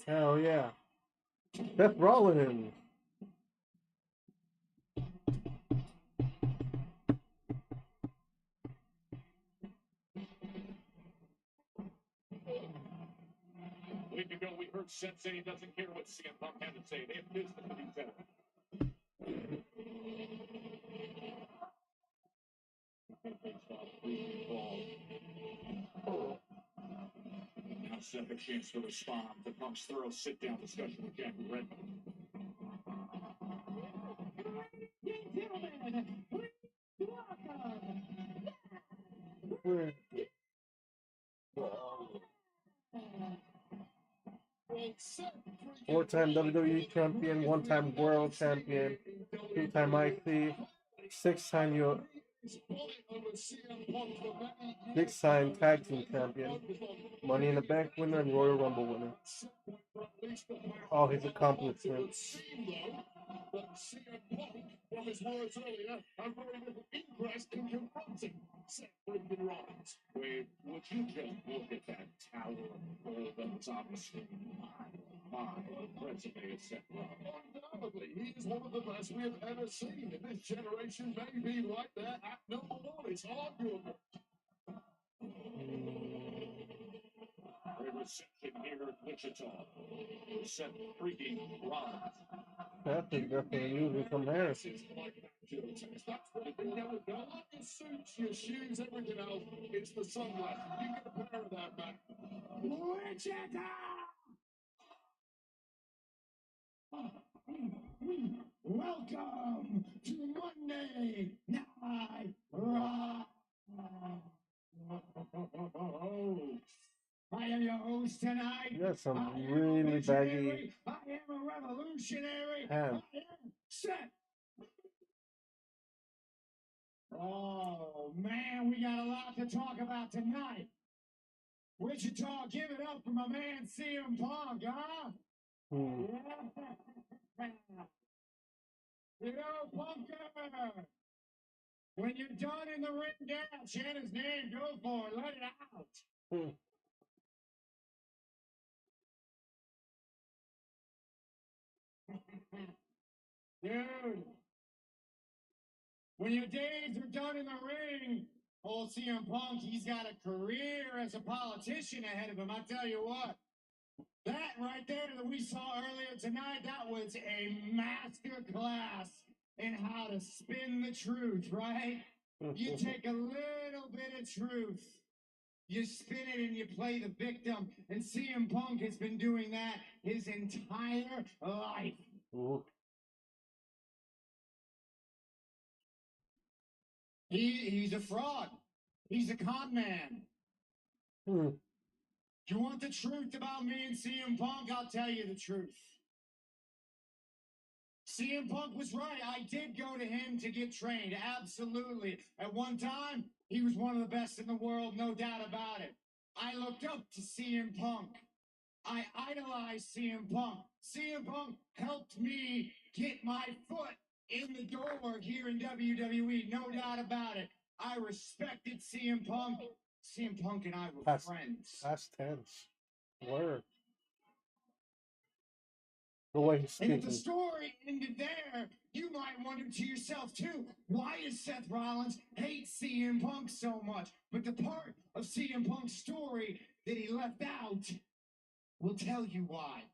Hell yeah. Seth Rollins. A week ago, we heard Seth say he doesn't care what CM Punk had to say. They have business to be said. Now Seth a chance to respond to Punk's thorough sit-down discussion with Jackie Redmond. Ladies and gentlemen, please welcome. Four-time WWE champion, one-time world champion, two-time IC, six-time six-time tag team champion, Money in the Bank winner, and Royal Rumble winner. All his accomplishments. From his words earlier, I'm very little interest in confronting Seth freaking Rollins. Wait, would you just look at that tower of gold that's on the screen? My resume is Seth Rollins. Undoubtedly, he is one of the best we have ever seen. And this generation may be right there at number one. It's arguable. Great reception here at Wichita. Seth freaking Rollins. Seth is definitely using some hair. That's what they never done. Your suits, your shoes, everything else. It's the sunglasses. You get a pair of that back. Wichita! Welcome to Monday Night Raw. I am your host tonight. You got some really baggy I am a revolutionary. hands. I am Seth. Oh man, we got a lot to talk about tonight. Wichita, give it up for my man CM Punk, huh? You know, Punker, when you're done in the ring down, chant his name, go for it, let it out. Dude, when your days are done in the ring, old CM Punk, he's got a career as a politician ahead of him. I tell you what, that right there that we saw earlier tonight, that was a master class in how to spin the truth, right? You take a little bit of truth, you spin it and you play the victim. And CM Punk has been doing that his entire life. Ooh. He's a fraud. He's a con man. You want the truth about me and CM Punk? I'll tell you the truth. CM Punk was right. I did go to him to get trained. Absolutely. At one time, he was one of the best in the world, no doubt about it. I looked up to CM Punk. I idolized CM Punk. CM Punk helped me get my foot in the door here in WWE, no doubt about it. I respected CM Punk. CM Punk and I were friends. Past tense. Word. The way he's And if speaking. the story ended there, you might wonder to yourself too, why does Seth Rollins hate CM Punk so much? But the part of CM Punk's story that he left out will tell you why.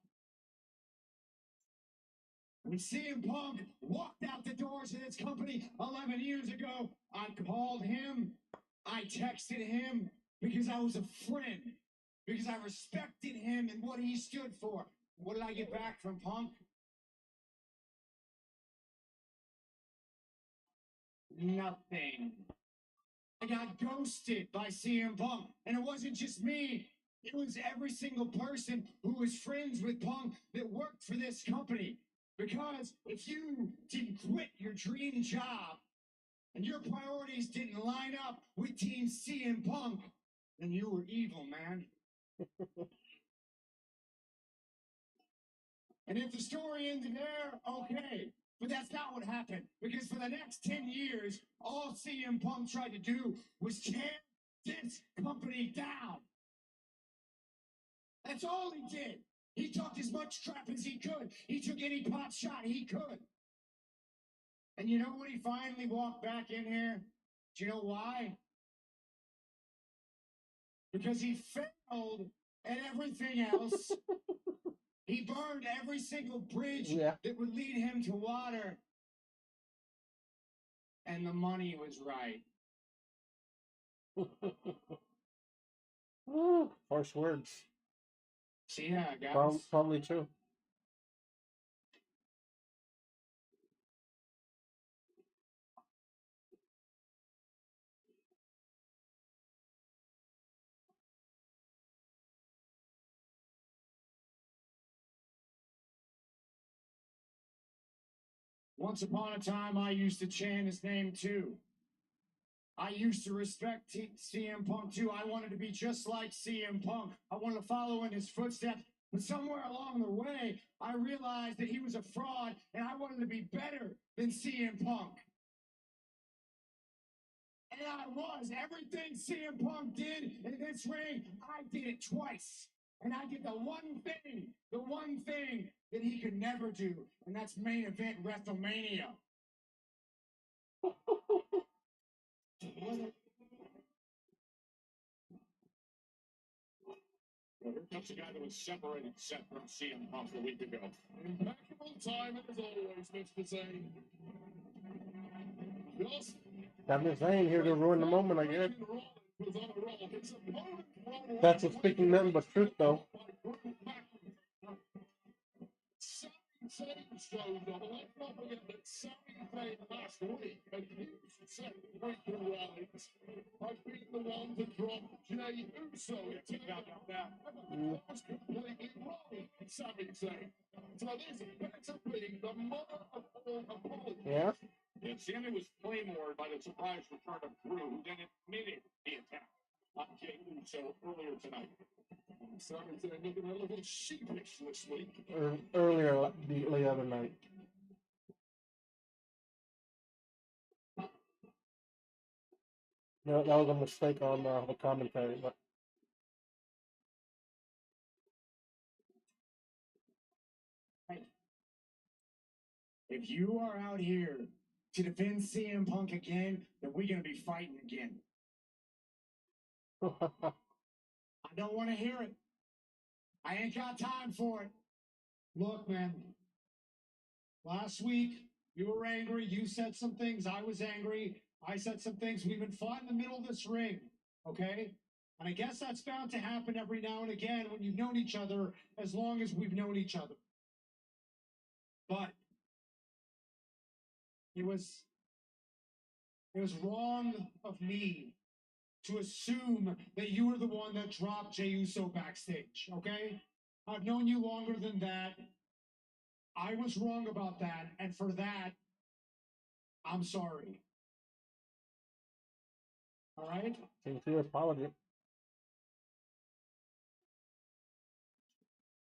When CM Punk walked out the doors of this company 11 years ago, I called him, I texted him, because I was a friend, because I respected him and what he stood for. What did I get back from Punk? Nothing. I got ghosted by CM Punk. And it wasn't just me. It was every single person who was friends with Punk that worked for this company. Because if you didn't quit your dream job and your priorities didn't line up with Team CM Punk, then you were evil, man. And if the story ended there, okay. But that's not what happened. Because for the next 10 years, all CM Punk tried to do was tear this company down. That's all he did. He talked as much crap as he could. He took any pot shot he could. And you know what? He finally walked back in here. Do you know why? Because he failed at everything else. He burned every single bridge that would lead him to water. And the money was right. Harsh words. See, yeah, guys. Probably true. Once upon a time, I used to chant his name too. I used to respect CM Punk too. I wanted to be just like CM Punk. I wanted to follow in his footsteps. But somewhere along the way, I realized that he was a fraud and I wanted to be better than CM Punk. And I was. Everything CM Punk did in this ring, I did it twice. And I did the one thing that he could never do, and that's main event WrestleMania. Well, here comes a guy that was separated Seth from CM Punk a week ago. Impeccable time as always, Mr. Zane. Captain Zane here to ruin the moment, I guess. That's just speaking nothing but truth, though. Sami showed up. Let's not forget that Sami played last week and he set freaking rights. I've been the one to drop Jey Uso. That was completely wrong, Sami said. So this better be the mother of all apologies. Yeah. And Sami was claymore by the surprise return of Drew, who then admitted the attack on Jey Uso earlier tonight. Sami said looking a little sheepish this week. Earlier the other night. No, that was a mistake on the commentary, but If you are out here to defend CM Punk again, then we're going to be fighting again. I don't want to hear it. I ain't got time for it. Look, man, last week you were angry. You said some things. I was angry. I said some things. We've been fought in the middle of this ring, okay? And I guess that's bound to happen every now and again when you've known each other as long as we've known each other. But it was wrong of me to assume that you were the one that dropped Jey Uso backstage, okay? I've known you longer than that. I was wrong about that, and for that, I'm sorry. All right? sincere apology.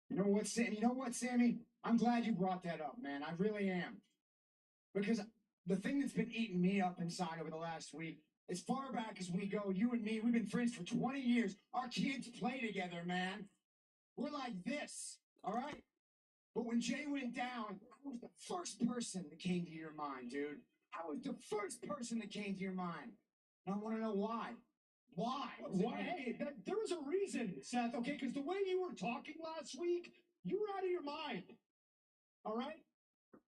You know what, Sammy? I'm glad you brought that up, man. I really am. Because the thing that's been eating me up inside over the last week, as far back as we go, you and me, we've been friends for 20 years. Our kids play together, man. We're like this, all right? But when Jay went down, I was the first person that came to your mind, dude. I was the first person that came to your mind. And I want to know why. Why? Hey, there was a reason, Seth, okay? Because the way you were talking last week, you were out of your mind. All right?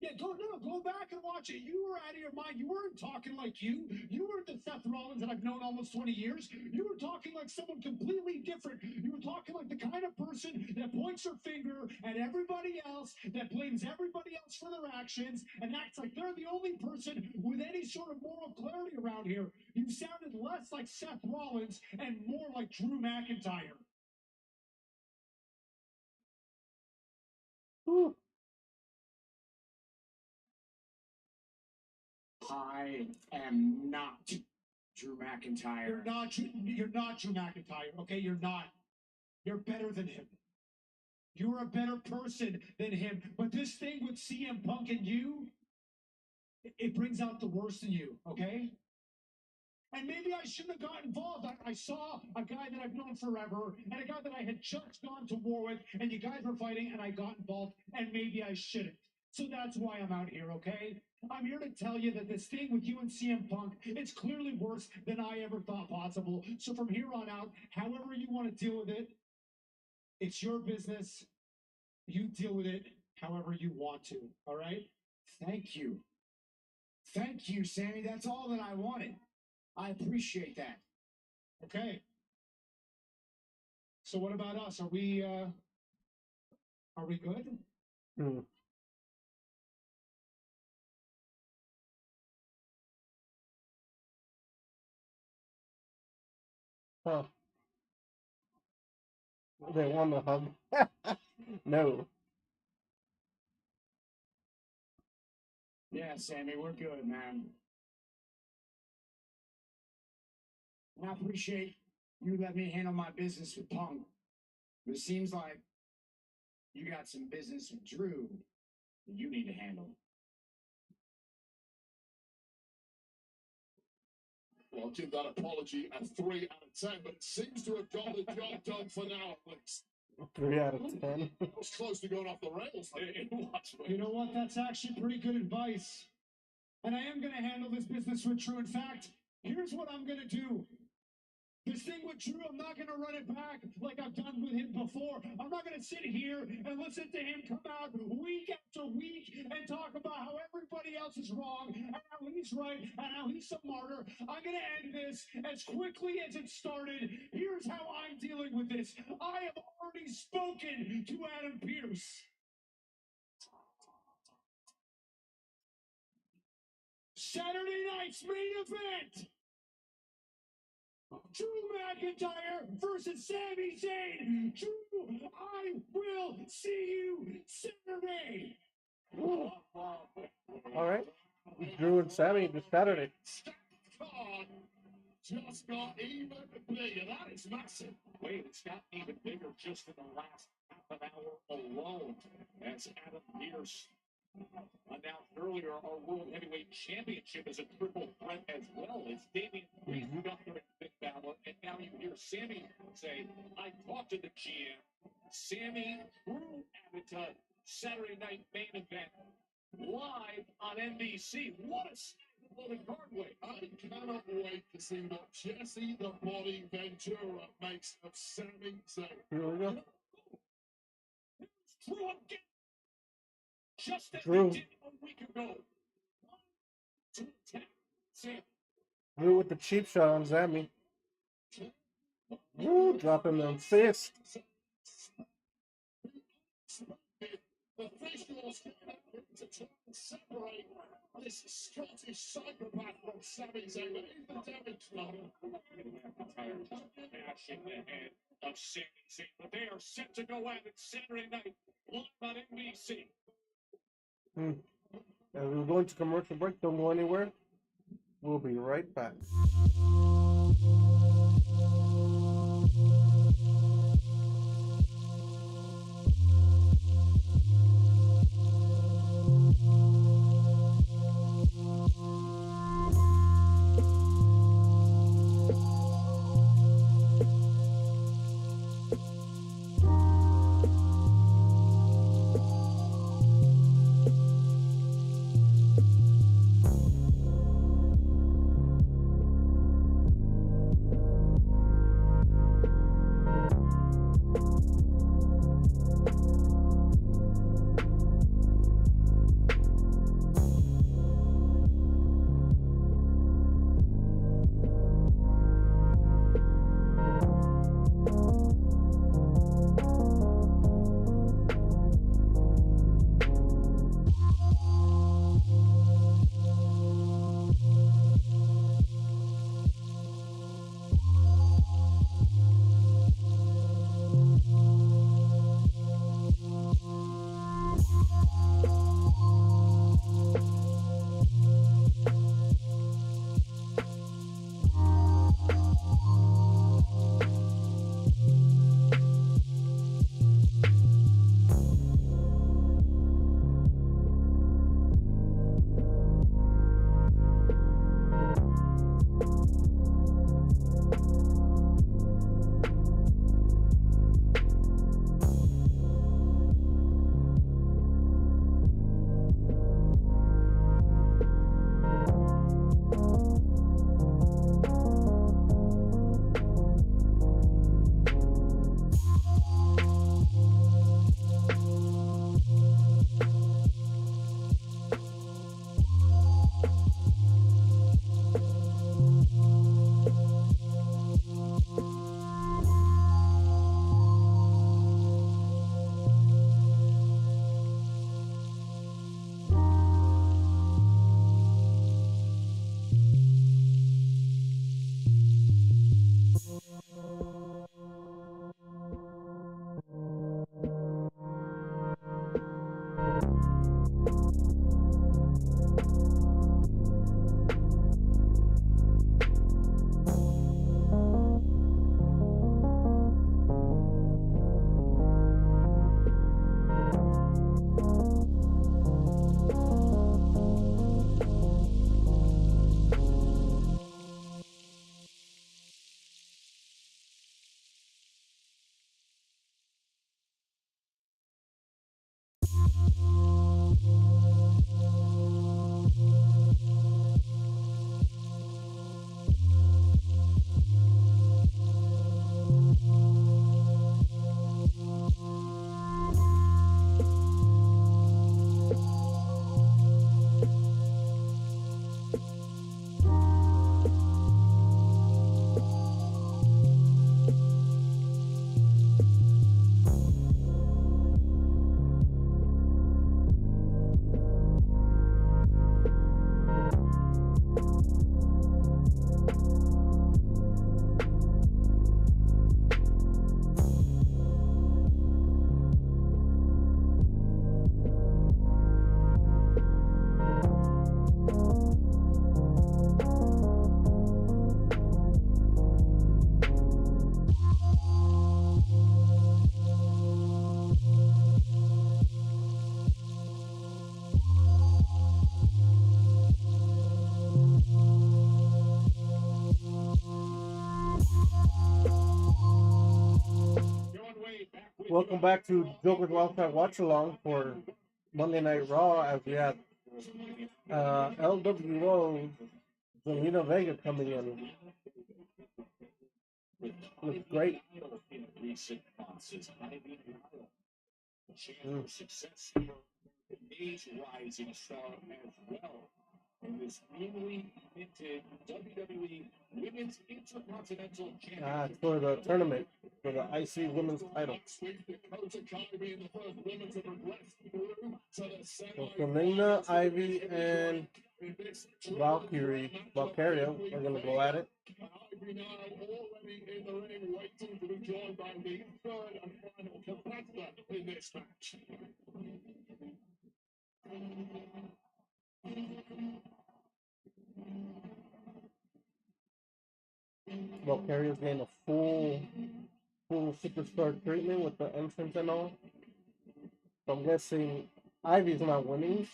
Yeah, go back and watch it. You were out of your mind. You weren't talking like you. You weren't the Seth Rollins that I've known almost 20 years. You were talking like someone completely different. You were talking like the kind of person that points her finger at everybody else, that blames everybody else for their actions, and acts like they're the only person with any sort of moral clarity around here. You sounded less like Seth Rollins and more like Drew McIntyre. Whew. I am not Drew McIntyre. You're not Drew McIntyre, okay? You're not. You're better than him. You're a better person than him. But this thing with CM Punk and you, it brings out the worst in you, okay? And maybe I shouldn't have got involved. I saw a guy that I've known forever and a guy that I had just gone to war with, and you guys were fighting, and I got involved, and maybe I shouldn't. So that's why I'm out here, okay? I'm here to tell you that this thing with you and CM Punk, it's clearly worse than I ever thought possible. So from here on out, however you want to deal with it, it's your business. You deal with it however you want to, all right? Thank you. Thank you, Sammy. That's all that I wanted. I appreciate that. Okay. So what about us? Are we good? Hmm. Huh. They want to hug. No. Yeah, Sammy, we're good, man. And I appreciate you letting me handle my business with Punk. But it seems like you got some business with Drew that you need to handle. Well, I'll give that apology a 3 out of 10, but it seems to have got the job done for now, at least. 3 out of 10. It was close to going off the rails. You know what? That's actually pretty good advice. And I am going to handle this business with Drew. In fact, here's what I'm going to do. This thing with Drew, I'm not going to run it back like I've done with him before. I'm not going to sit here and listen to him come out week after week and talk about how everybody else is wrong and how he's right and how he's a martyr. I'm going to end this as quickly as it started. Here's how I'm dealing with this. I have already spoken to Adam Pearce. Saturday night's main event. Drew McIntyre versus Sami Zayn. Drew, I will see you Saturday. All right. Drew and Sammy this Saturday. Just got even bigger. That is massive. Wait, it's got even bigger just in the last half an hour alone. As Adam Pearce announced earlier, our World Heavyweight Championship is a triple threat as well. It's Damian Priest, Gunther, and Finn Balor. And now you hear Sammy say, I talked to the GM. Sammy, Drew added to Saturday night main event live on NBC. What a loaded card way. I cannot wait to see what Jesse the Body Ventura makes of Sami Zayn. Here we go. Drew again. Just as Drew. we did a week ago. 1, 2, 10. Sam. Drew with the cheap shot on Sammy. Ooh, dropping the fist. The visuals to try and separate this Scottish psychopath from Sami Zayn, but is the damage done? Bash in the head of Sami Zayn, but they are set to go at it Saturday night live on NBC. And we're going to commercial break. Don't go anywhere. We'll be right back. Welcome back to JoJerz Wildcat Watch Along for Monday Night Raw, as we have LWO Zelina Vega coming in. Looks great. Success is rising star as well. And this newly minted WWE Women's Intercontinental Championship. It's for the tournament, for the IC Women's title. So Selena, Ivy, and Valkyria are going to go at it. Ivy now already in the ring, waiting to be joined by the third and final competitor in this match. Valkyria's getting a full superstar treatment with the entrance and all. So I'm guessing Ivy's not winning.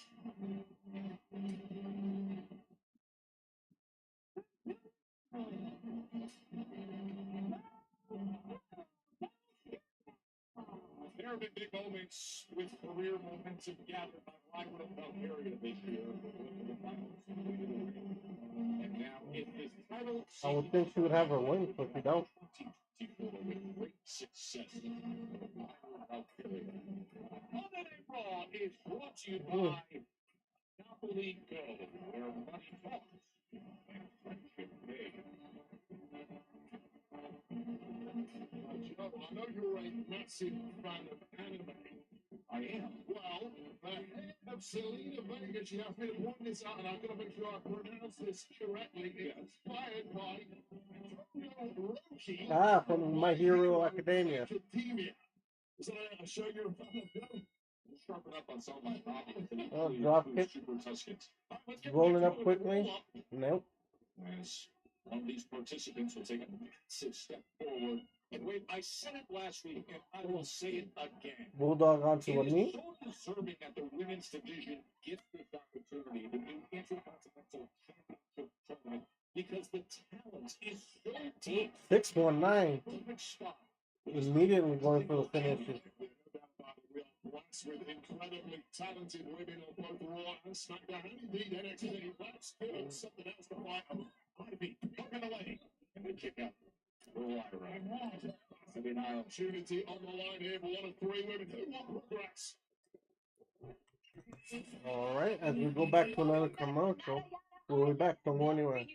There have been big moments with career momentum gathered by Lyra Valkyria this year. And now in his title, I would think she would have her win, but she don't. with great success. Monday Night Raw is brought to you by Napoli Go, where money talks and friendship pays. I know you're a massive fan of anime. I am. Well, the head of Selena Vega, she asked me to point this out, and I'm going to make sure I pronounce this correctly. It's inspired by Roki. From My Hero Academia. So I'll show you a photo. Sharpen up on some of my problems. Oh, drop kick. Rolling up quickly. Nope. As one of these participants will take a massive step forward. And wait, I said it last week, and I will say it again. Bulldog onto a knee. It is so deserving that the women's division gets this opportunity, the new Intercontinental Championship tournament, because the talent is so deep. 619. Immediately going for the finishes. With incredibly talented women on both Raw and SmackDown, and indeed NXT. That's good. Something else to fight on. Ivy tucking away and the kick out. An opportunity on the line here for one of three women who want progress. All right, as we go back to another commercial, we'll be back. Don't go anywhere.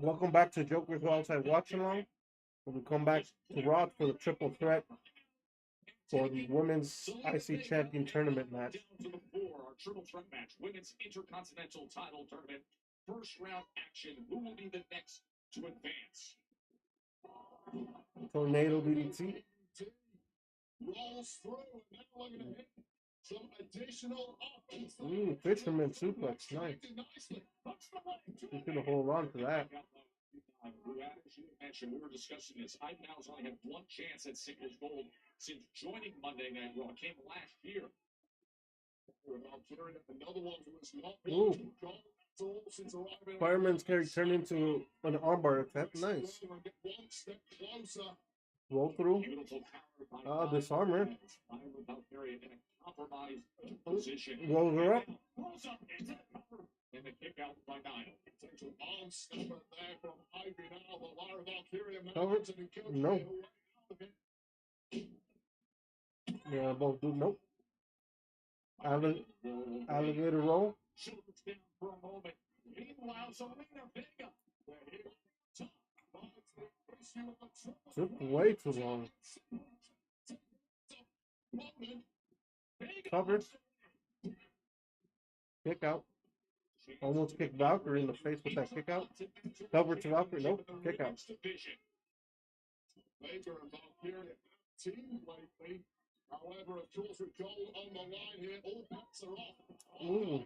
Welcome back to JoJerz Outside Watch Along. When we come back to Raw for the triple threat for the Women's IC Champion Tournament match. Down to the floor, our triple threat match, Women's Intercontinental Title Tournament, first round action. Who will be the next to advance? Tornado DDT. Rolls through, and now we're going to hit some additional offense. Ooh, fisherman suplex, nice. You should have hold on to that. As you mentioned, we were discussing this. I've now only had one chance at singles gold since joining Monday Night Raw. It came last year. Another one who is not since arriving. Fireman's carry turned into an armbar attack. Nice. One step closer. Roll through. Disarmer. Rolls her up. And the kick out by Nile. Arm stepper there from Ivy now. The Lara Valkyria Cover. No. Yeah, both do. Nope. Alligator roll. Shoulders down for a moment. Meanwhile, Selena Vega. Took way too long. Cover. Kick out. Almost kicked Valkyrie in the face with that kick out. Cover to Valkyrie. Nope. Kick out. Vega and Valkyria team lately. However, of course, with gold on the line here, all bets are off. Ooh.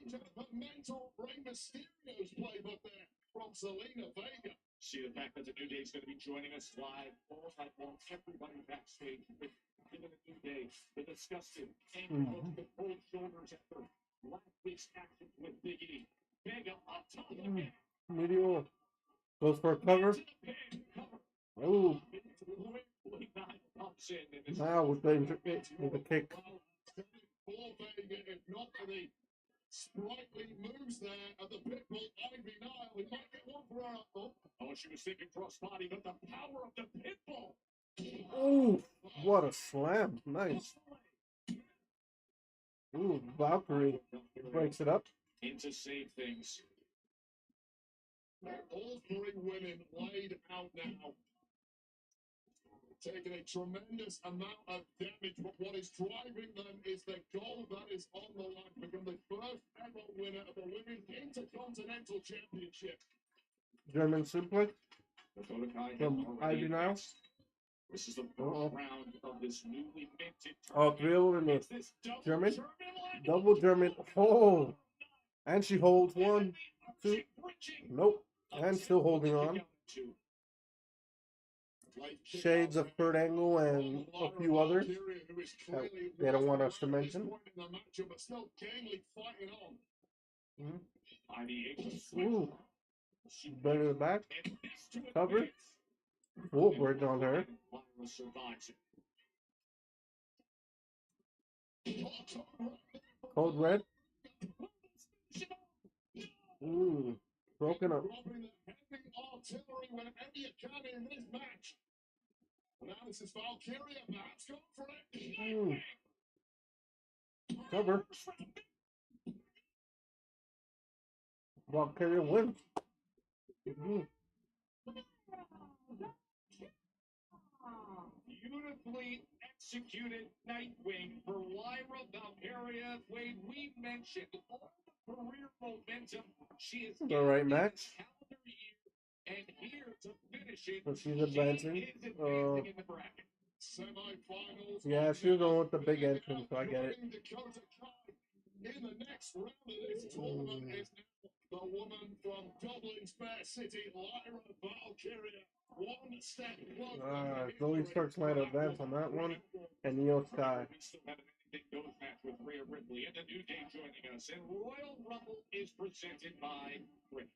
The mental Rey Mysterio's playbook there from Selena Vega. See the fact that the New Day is going to be joining us live all night long. Everybody backstage with the New Day. They discussed it. And the cold shoulders after last week's action with Big E. Vega up top again. Meteor goes for a cover. Oh. Now with the kick. If not for the sprightly moves there at the Pitbull Ivy Nile, we might get one for our uncle. Oh, she was thinking crossbody, but the power of the Pitbull. Oh, what a slam. Nice. Ooh, Valkyrie breaks it up. In to save things. All three women laid out now. Taking a tremendous amount of damage, but what is driving them is the goal that is on the line to become the first ever winner of the Women's Intercontinental Championship. German suplex from Ivy Nile. This is the first round of this newly minted Oh, three of them in the German. Double German. Oh. And she holds one, two. Nope. And still holding on. Shades of Kurt Angle and a few others that they don't want us to mention. Ooh. Better to the back. Cover. Oh, bridge on her. Code red. Ooh. Broken up. Artillery whenever you can in this match. Now this is Valkyria. Let's go for it. Cover. Valkyria wins. Beautifully executed Nightwing for Lyra Valkyria. Wade, we mentioned all the career momentum she is the right match. And here to finish it, But she's advancing. in the bracket. Yeah, she was going with the big entrance, so I get it. In the next round of this tournament is The woman from Dublin's Bear City, Lyra Valkyria. One step closer. Zoe Stark's might advance on that one. And Io Sky. We still have an anything goes match with Rhea Ripley and a New Day joining us. And Royal Rumble is presented by Cricket.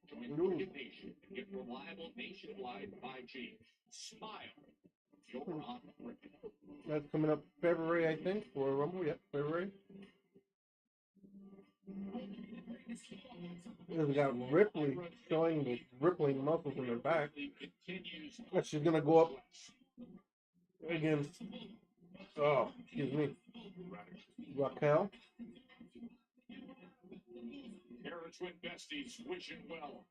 Join Cricket Nation and get reliable nationwide 5G. Smile. You're on Cricket. That's coming up February, I think, for Rumble. Yep, February. We got Ripley showing the rippling muscles in her back. But she's gonna go up against, oh, excuse me, Raquel. Here are twin besties wishing well.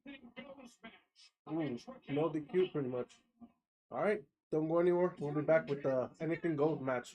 Anything goes match. No DQ pretty much. All right, don't go anywhere. We'll be back with the Anything Goes match.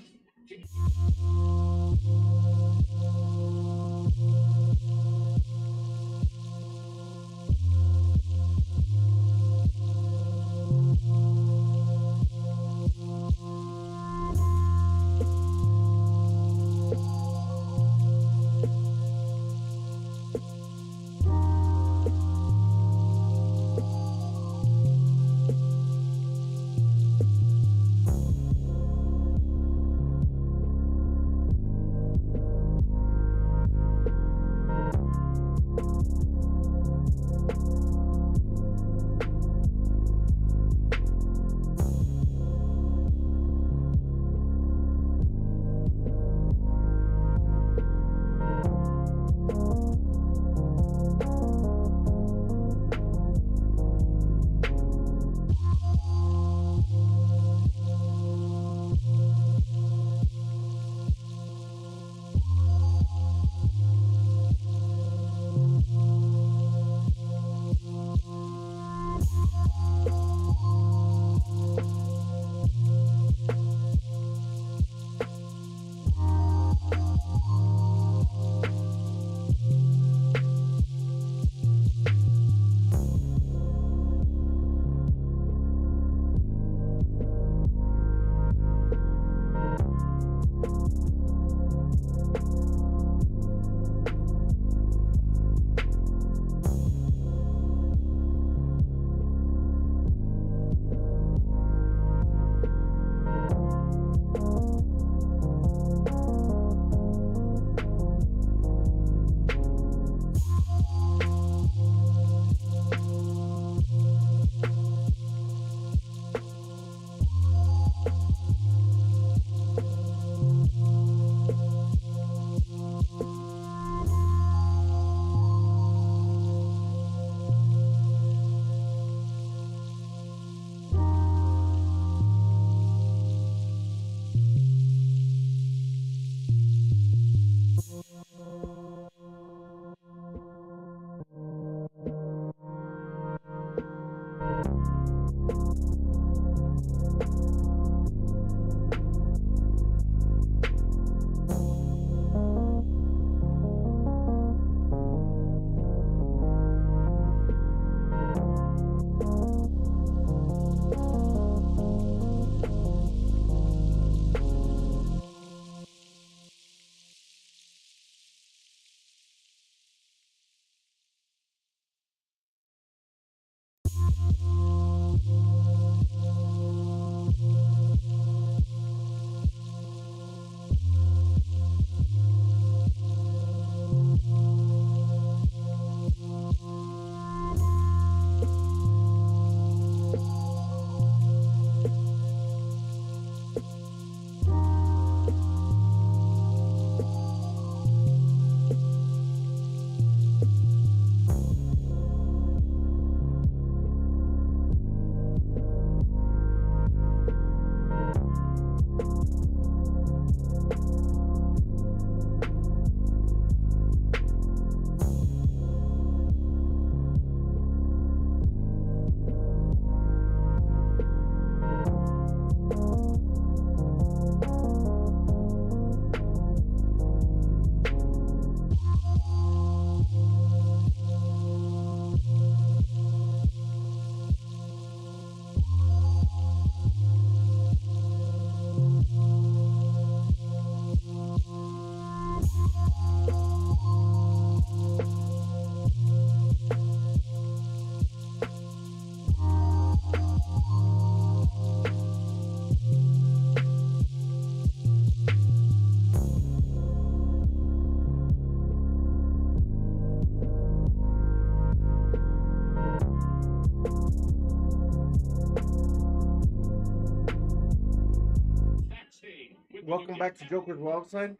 back to Joker's Wild Side.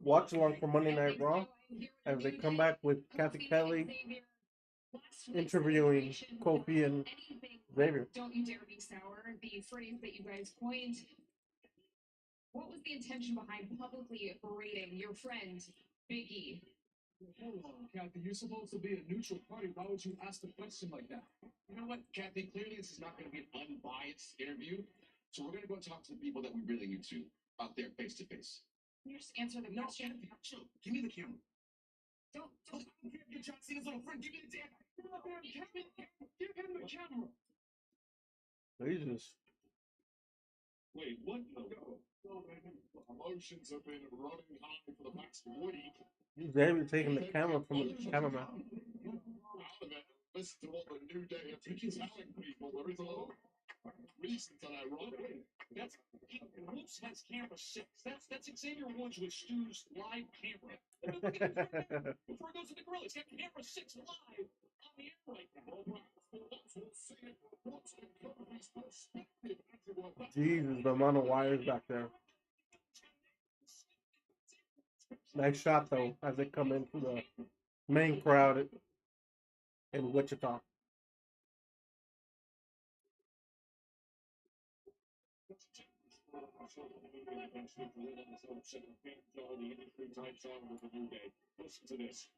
Watch along for Monday Night Raw as they come back with Kathy Kelly interviewing Kofi and Xavier. Don't you dare be sour. The phrase that you guys coined. What was the intention behind publicly berating your friend, Biggie? Hold on, Kathy. You're supposed to be a neutral party. Why would you ask a question like that? You know what, Kathy? Clearly, this is not going to be an unbiased interview. So we're going to go talk to the people that we really need to out there face to face. Can you just answer the No, question? Kathy, chill. Give me the camera. Don't. I don't care if you're John Cena's little friend. Give me the damn. Give him the camera. Jesus. Wait, what? No. Emotions have been running high for the past week. Xavier taking the camera from the cameraman. Out of it. Listen to what the New Day are telling people. There is a little reason to that, right? That's Whoops has camera 6. That's Xavier Woods with Stu's live camera. Before it goes to the grill, he's got camera 6 live on the air right now. Jesus, the amount of wires back there. Nice shot though, as they come into the main crowd in Wichita. Listen to this.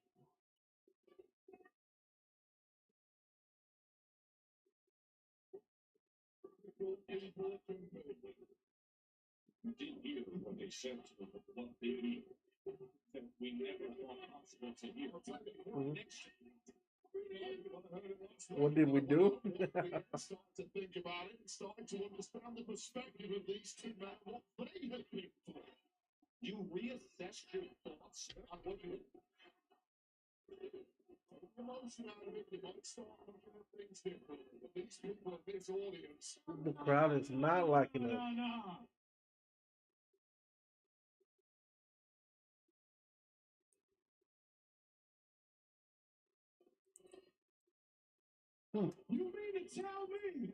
You didn't hear what they said to what they need. That we never thought possible to hear. What did we do? Start to think about it and start to understand the perspective of these two men, what they have been through. You reassessed your thoughts on what you emotion out of it, you might start looking at things differently. But these people in this audience. The crowd is not liking it. No. You mean to tell me?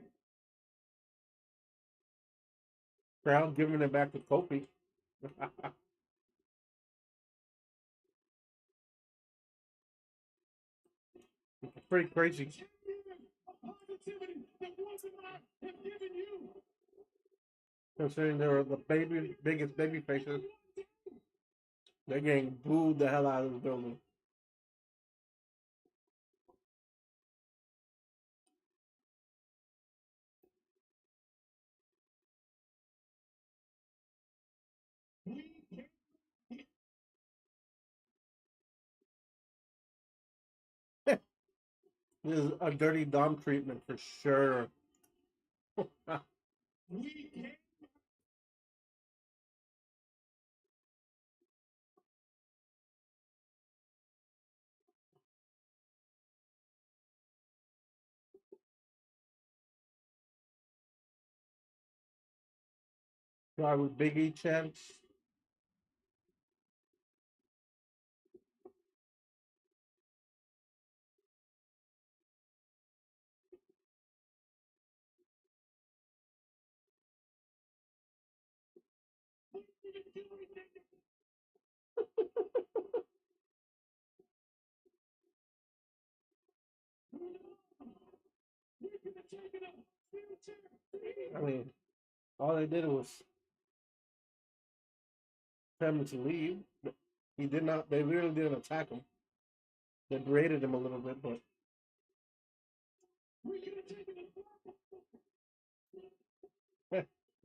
Crowd giving it back to Kofi. It's pretty crazy. Considering they were the biggest baby faces, they're getting booed the hell out of this building. This is a dirty Dom treatment for sure. Guy with Big E chance. I mean, all they did was tell him to leave. He did not. They really didn't attack him. They berated him a little bit, but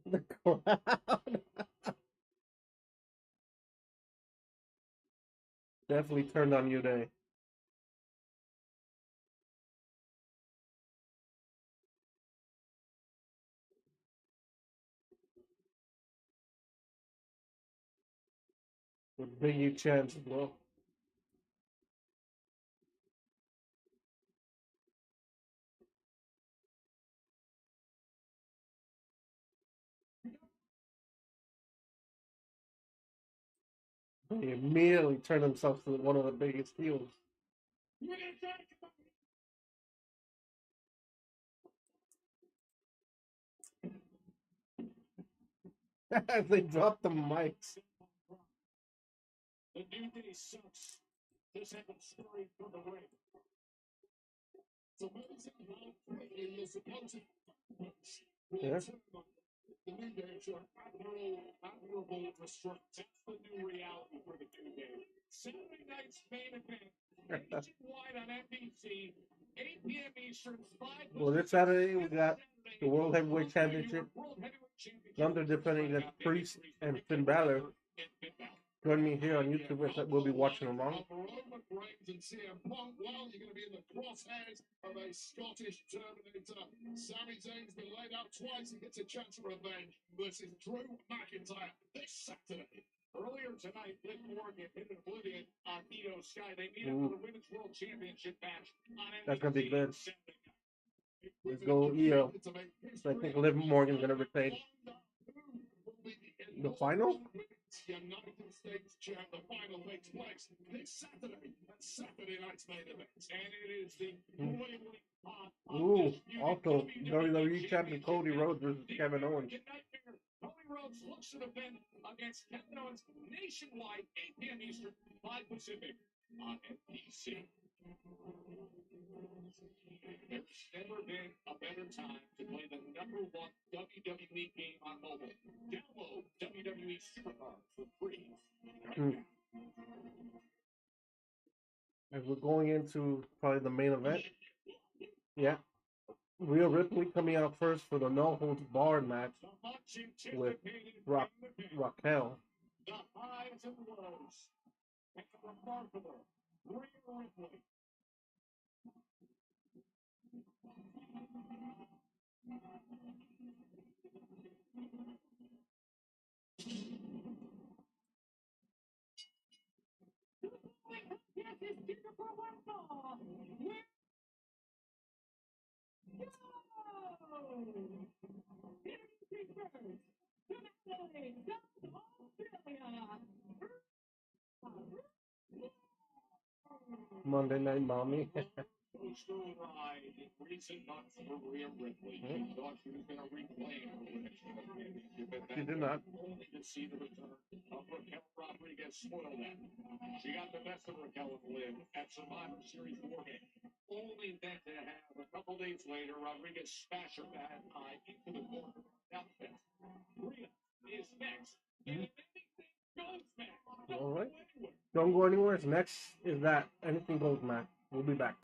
the crowd definitely turned on you today. With Big E chance as well. They immediately turned themselves to one of the biggest heels. As they drop the mics. The New Day sucks. This happened straight from the ring. It's amazing how quickly you're supposed to Yeah. the New Day show admirable restraint. That's the new reality for the New Day. Saturday night's main event, nationwide on NBC, 8 p.m. Eastern, 5. Well, this Saturday we got the World Heavyweight Championship. Gunther defending against Priest and Finn Balor. Join me here on YouTube as we'll be watching along. Roman Reigns and CM Punk, well, you're going to be in the crosshairs of a Scottish Terminator. Sami Zayn's been laid out twice. He gets a chance for revenge versus Drew McIntyre this Saturday. Earlier tonight, Liv Morgan hit Oblivion on Io Sky. They meet up for the Women's World Championship match on NBC. That's going to be good. Saturday night. Let's go Io. So I think Liv Morgan's going to retain. The final? United States champ. The final takes place this Saturday. That's Saturday night's main event. And it is the boiling hot. Ooh, also WWE champion Cody Rhodes versus Kevin Owens. Cody Rhodes looks to defend against Kevin Owens nationwide, 8 p.m. Eastern, 5 Pacific on NBC. There's never been a better time to play the #1 WWE game on mobile. Download WWE Supercard for free. As we're going into probably the main event. Yeah. Rhea Ripley coming out first for the No Holds Barred match with Raquel. The highs and lows. And the remarkable Rhea Ripley. Monday Night Mommy. Coaster ride in recent months for Rhea Ripley. She thought she was going to reclaim her original championship. She did not. Only to see the return of Raquel Rodriguez spoil that. She got the best of Raquel and Liv at Survivor Series 4 game. Only then to have a couple days later Rodriguez smash her bad eye into the corner. Now, Rhea is next. And anything goes next. All right. Don't go anywhere. Next is that Anything Goes match. We'll be back.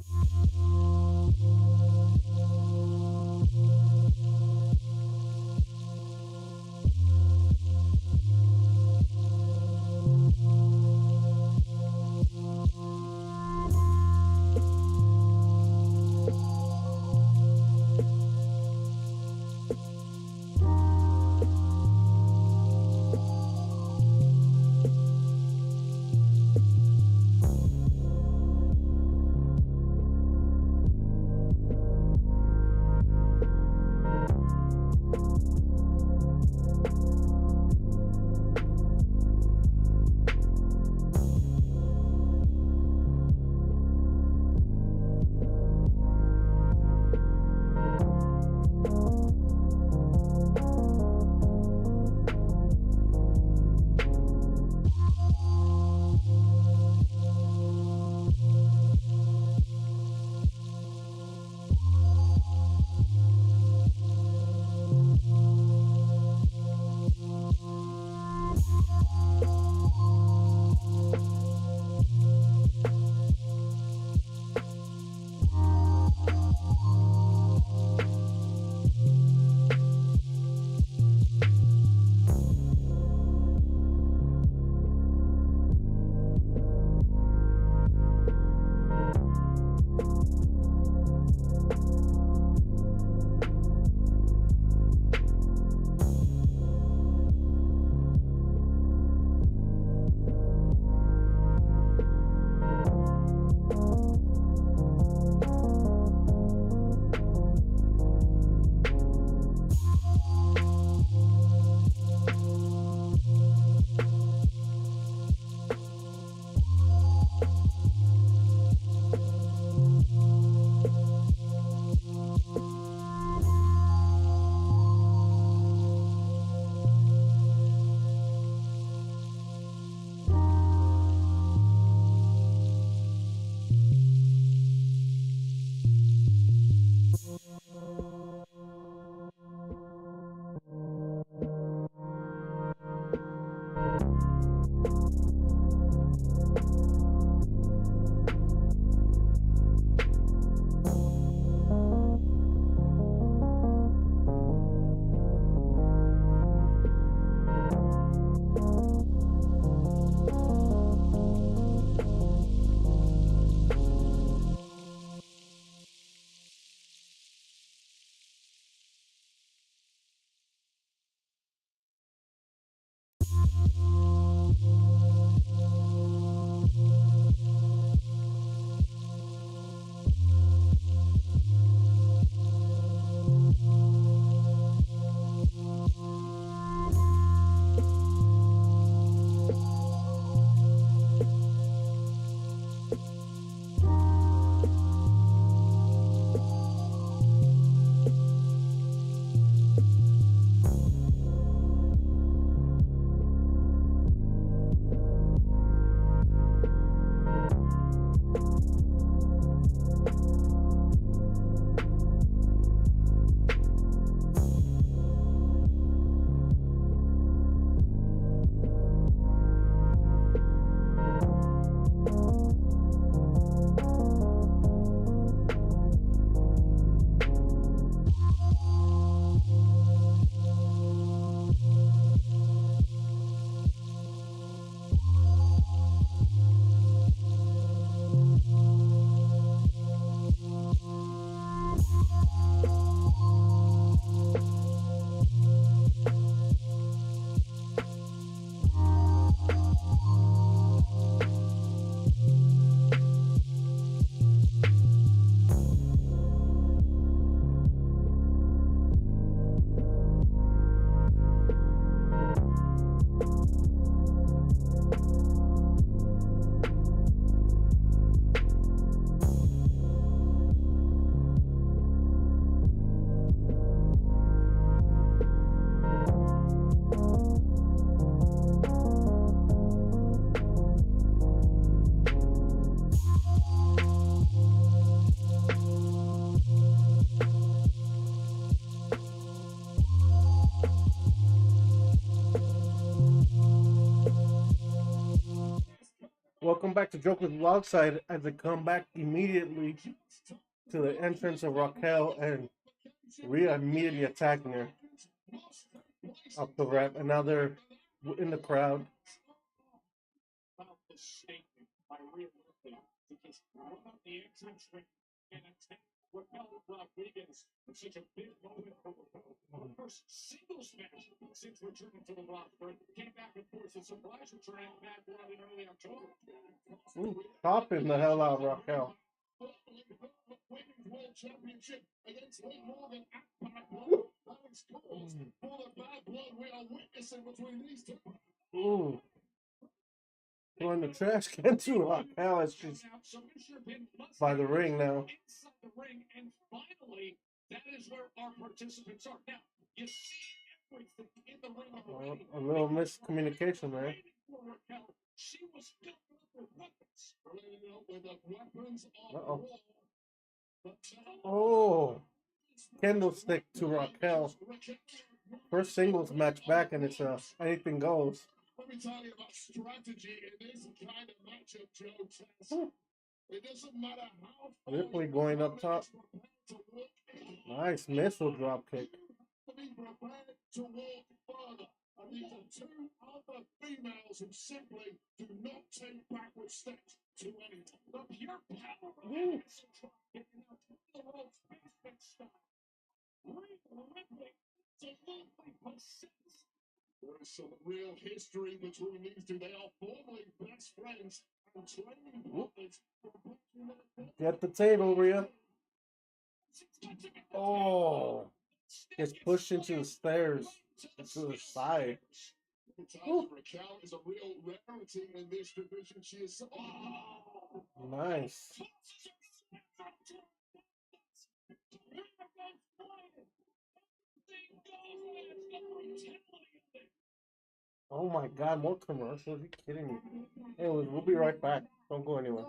Welcome back to Joker's Wild Side as they come back immediately to the entrance of Raquel and Rhea immediately attacking her up the ramp, and now they're in the crowd. Raquel Rodriguez, such a big moment for her first singles match since returning to the roster. Came back, of course, a surprise return back in early October. Chopping the hell out of Raquel. Women's World Championship against none more than Alex Coles for the bad blood we are witnessing between these two. Ooh. Throwing the trash can to Raquel as she's by the ring now. Inside the ring, and finally, that is where our participants are. Now, you see everything in the ring already. A little miscommunication there. She was filled with Weapons Uh-oh. Oh. Candlestick to Raquel. First singles match back, and it's anything goes. Let me tell you about strategy in this kind of matchup, JoJerz. It doesn't matter how far Ripley going up top. Nice missile drop kick. be prepared to walk further. And these are two other females who simply do not take backward steps to anything. The pure power of Anderson drop kick now the world's basement style. Ripley, absolutely possessed. There is some real history between these two. They are formerly best friends and training partners. Get the table, Rhea. Oh. Gets pushed into the stairs. To the side. Raquel is a real rarity in this division. She is so... Nice. Oh my god, more commercials? Are you kidding me? Anyways, we'll be right back. Don't go anywhere.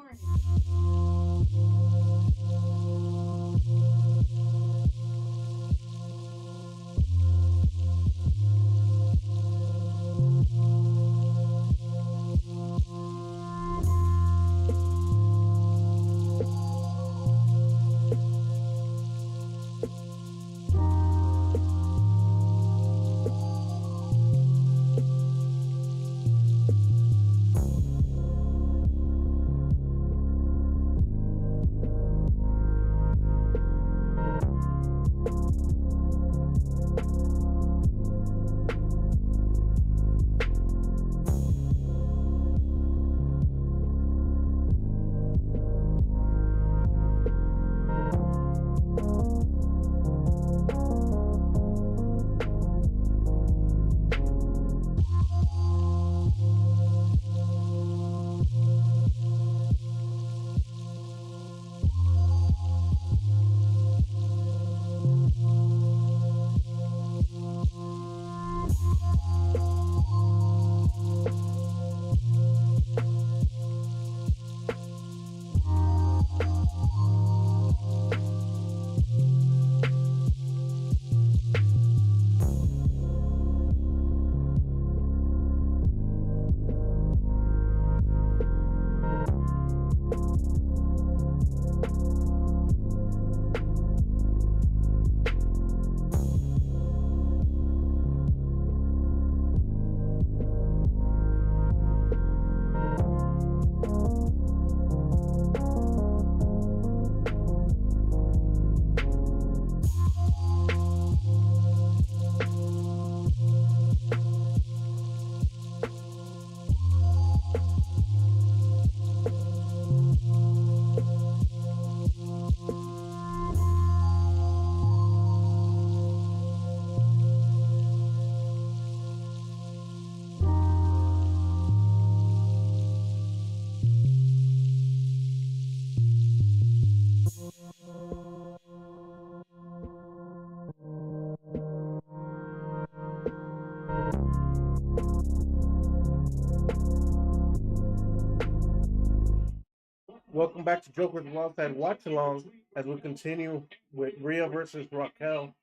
Welcome back to Joker's Wild Side Watch Along as we continue with Rhea versus Raquel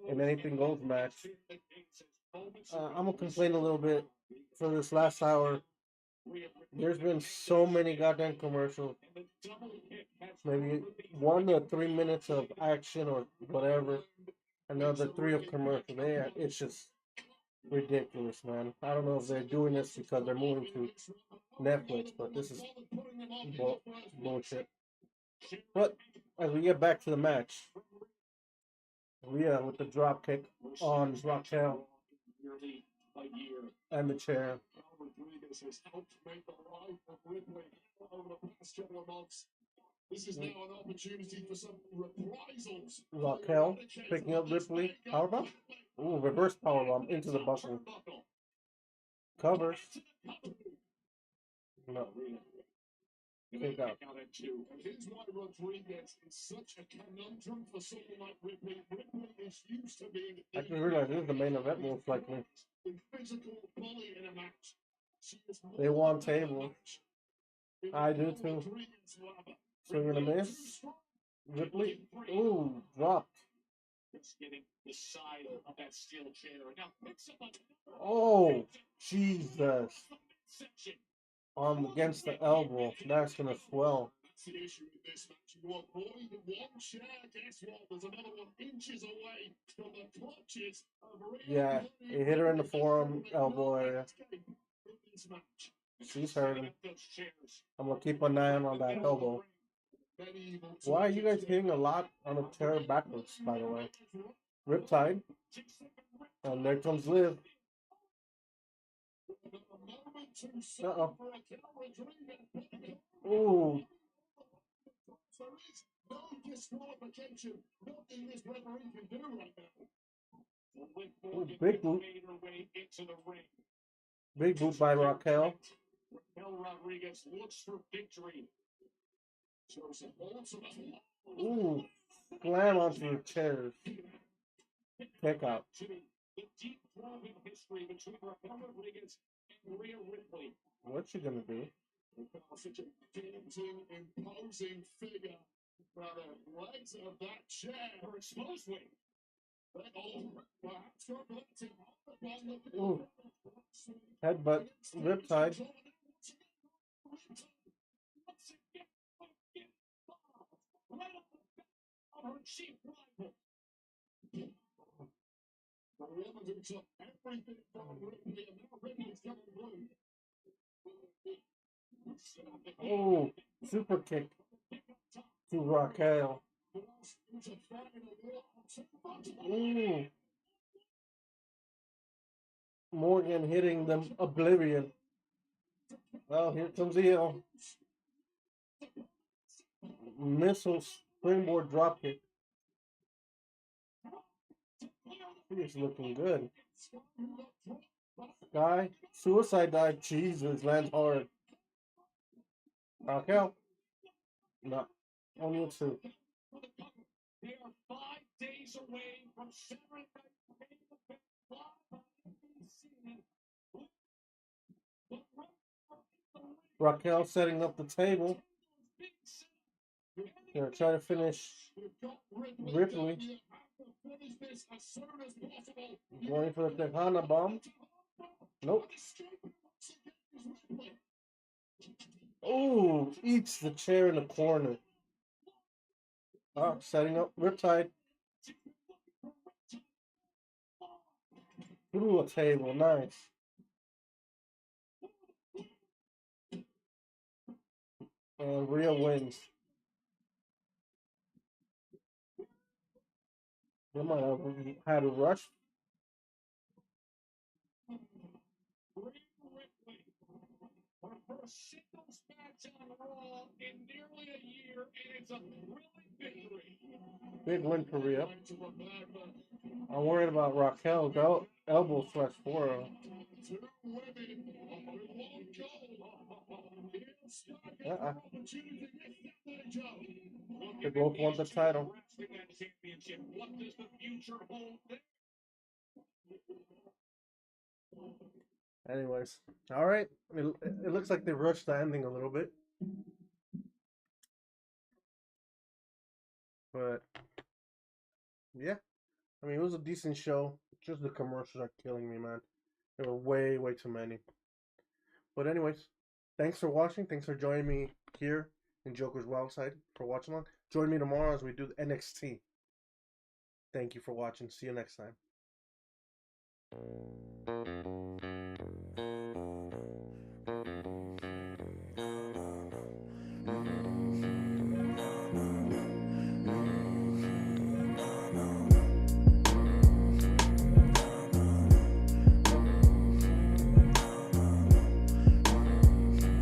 in Anything Goes match. I'm going to complain a little bit for this last hour. There's been so many goddamn commercials. Maybe 1 to 3 minutes of action or whatever. Another 3 of commercial. It's just ridiculous, man. I don't know if they're doing this because they're moving to Netflix, but this is bullshit. But as we get back to the match, Rhea with the drop kick on Raquel and the chair. This is now an opportunity for some reprisals. Raquel picking up Ripley. Powerbomb? Ooh, reverse powerbomb into the buckle. Covers. No. Kick out. Here's why Rodriguez is such a conundrum for someone like Ripley. Ripley is used to being. I just realized this is the main event most likely. Physical bully in a match. They want table. I do too. Swing and a miss. Ripley. Ooh, dropped. Getting the side of that steel chair. Now picks up Oh, Jesus. Arm against the elbow. That's going to swell. That's the issue with this match. You avoid one chair. Guess what? There's another one inches away from the clutches of Yeah, it hit her in the forearm, elbow area. She's hurting. I'm going to keep an eye on that elbow. Why are you guys hitting a lot on a chair backwards, by the way? Riptide. And there comes Liv. Uh-oh. Ooh. There is no disqualification. Nothing this referee can do right now. Ooh, big boot. Big boot by Raquel. Raquel Rodriguez looks for victory. Ooh, slam onto the chairs. Kick out. The deep proven history between Raquel Rodriguez and Rhea Ripley. What's she gonna do? Such a daunting, imposing figure. By the legs of that chair. Her exposed wing. Ooh. Headbutt. Riptide. Oh, super kick to Raquel. Ooh. Morgan hitting them oblivion. Well, here comes the heel. Missile springboard dropkick. He is looking good. Guy, suicide dive. Jesus, lands hard. Raquel. No, only a 2. They are 5 days away from Saturday night. Raquel setting up the table. They're trying to finish Ripley. Going for the Tejana bomb. Nope. Oh, eats the chair in the corner. Setting up Riptide. Through a table, nice. And Rhea wins. They might have had a rush. Her first singles match on Raw in nearly a year, and it's a thrilling victory. Big win for Rhea. I'm worried about Raquel's elbow / forearm. They both want the title. What does the future hold? Anyways, all right. It looks like they rushed the ending a little bit. But, yeah. I mean, it was a decent show. Just the commercials are killing me, man. There were way, way too many. But anyways, Thanks for watching. Thanks for joining me here in Joker's Wild Side for watching along. Join me tomorrow as we do NXT. Thank you for watching. See you next time.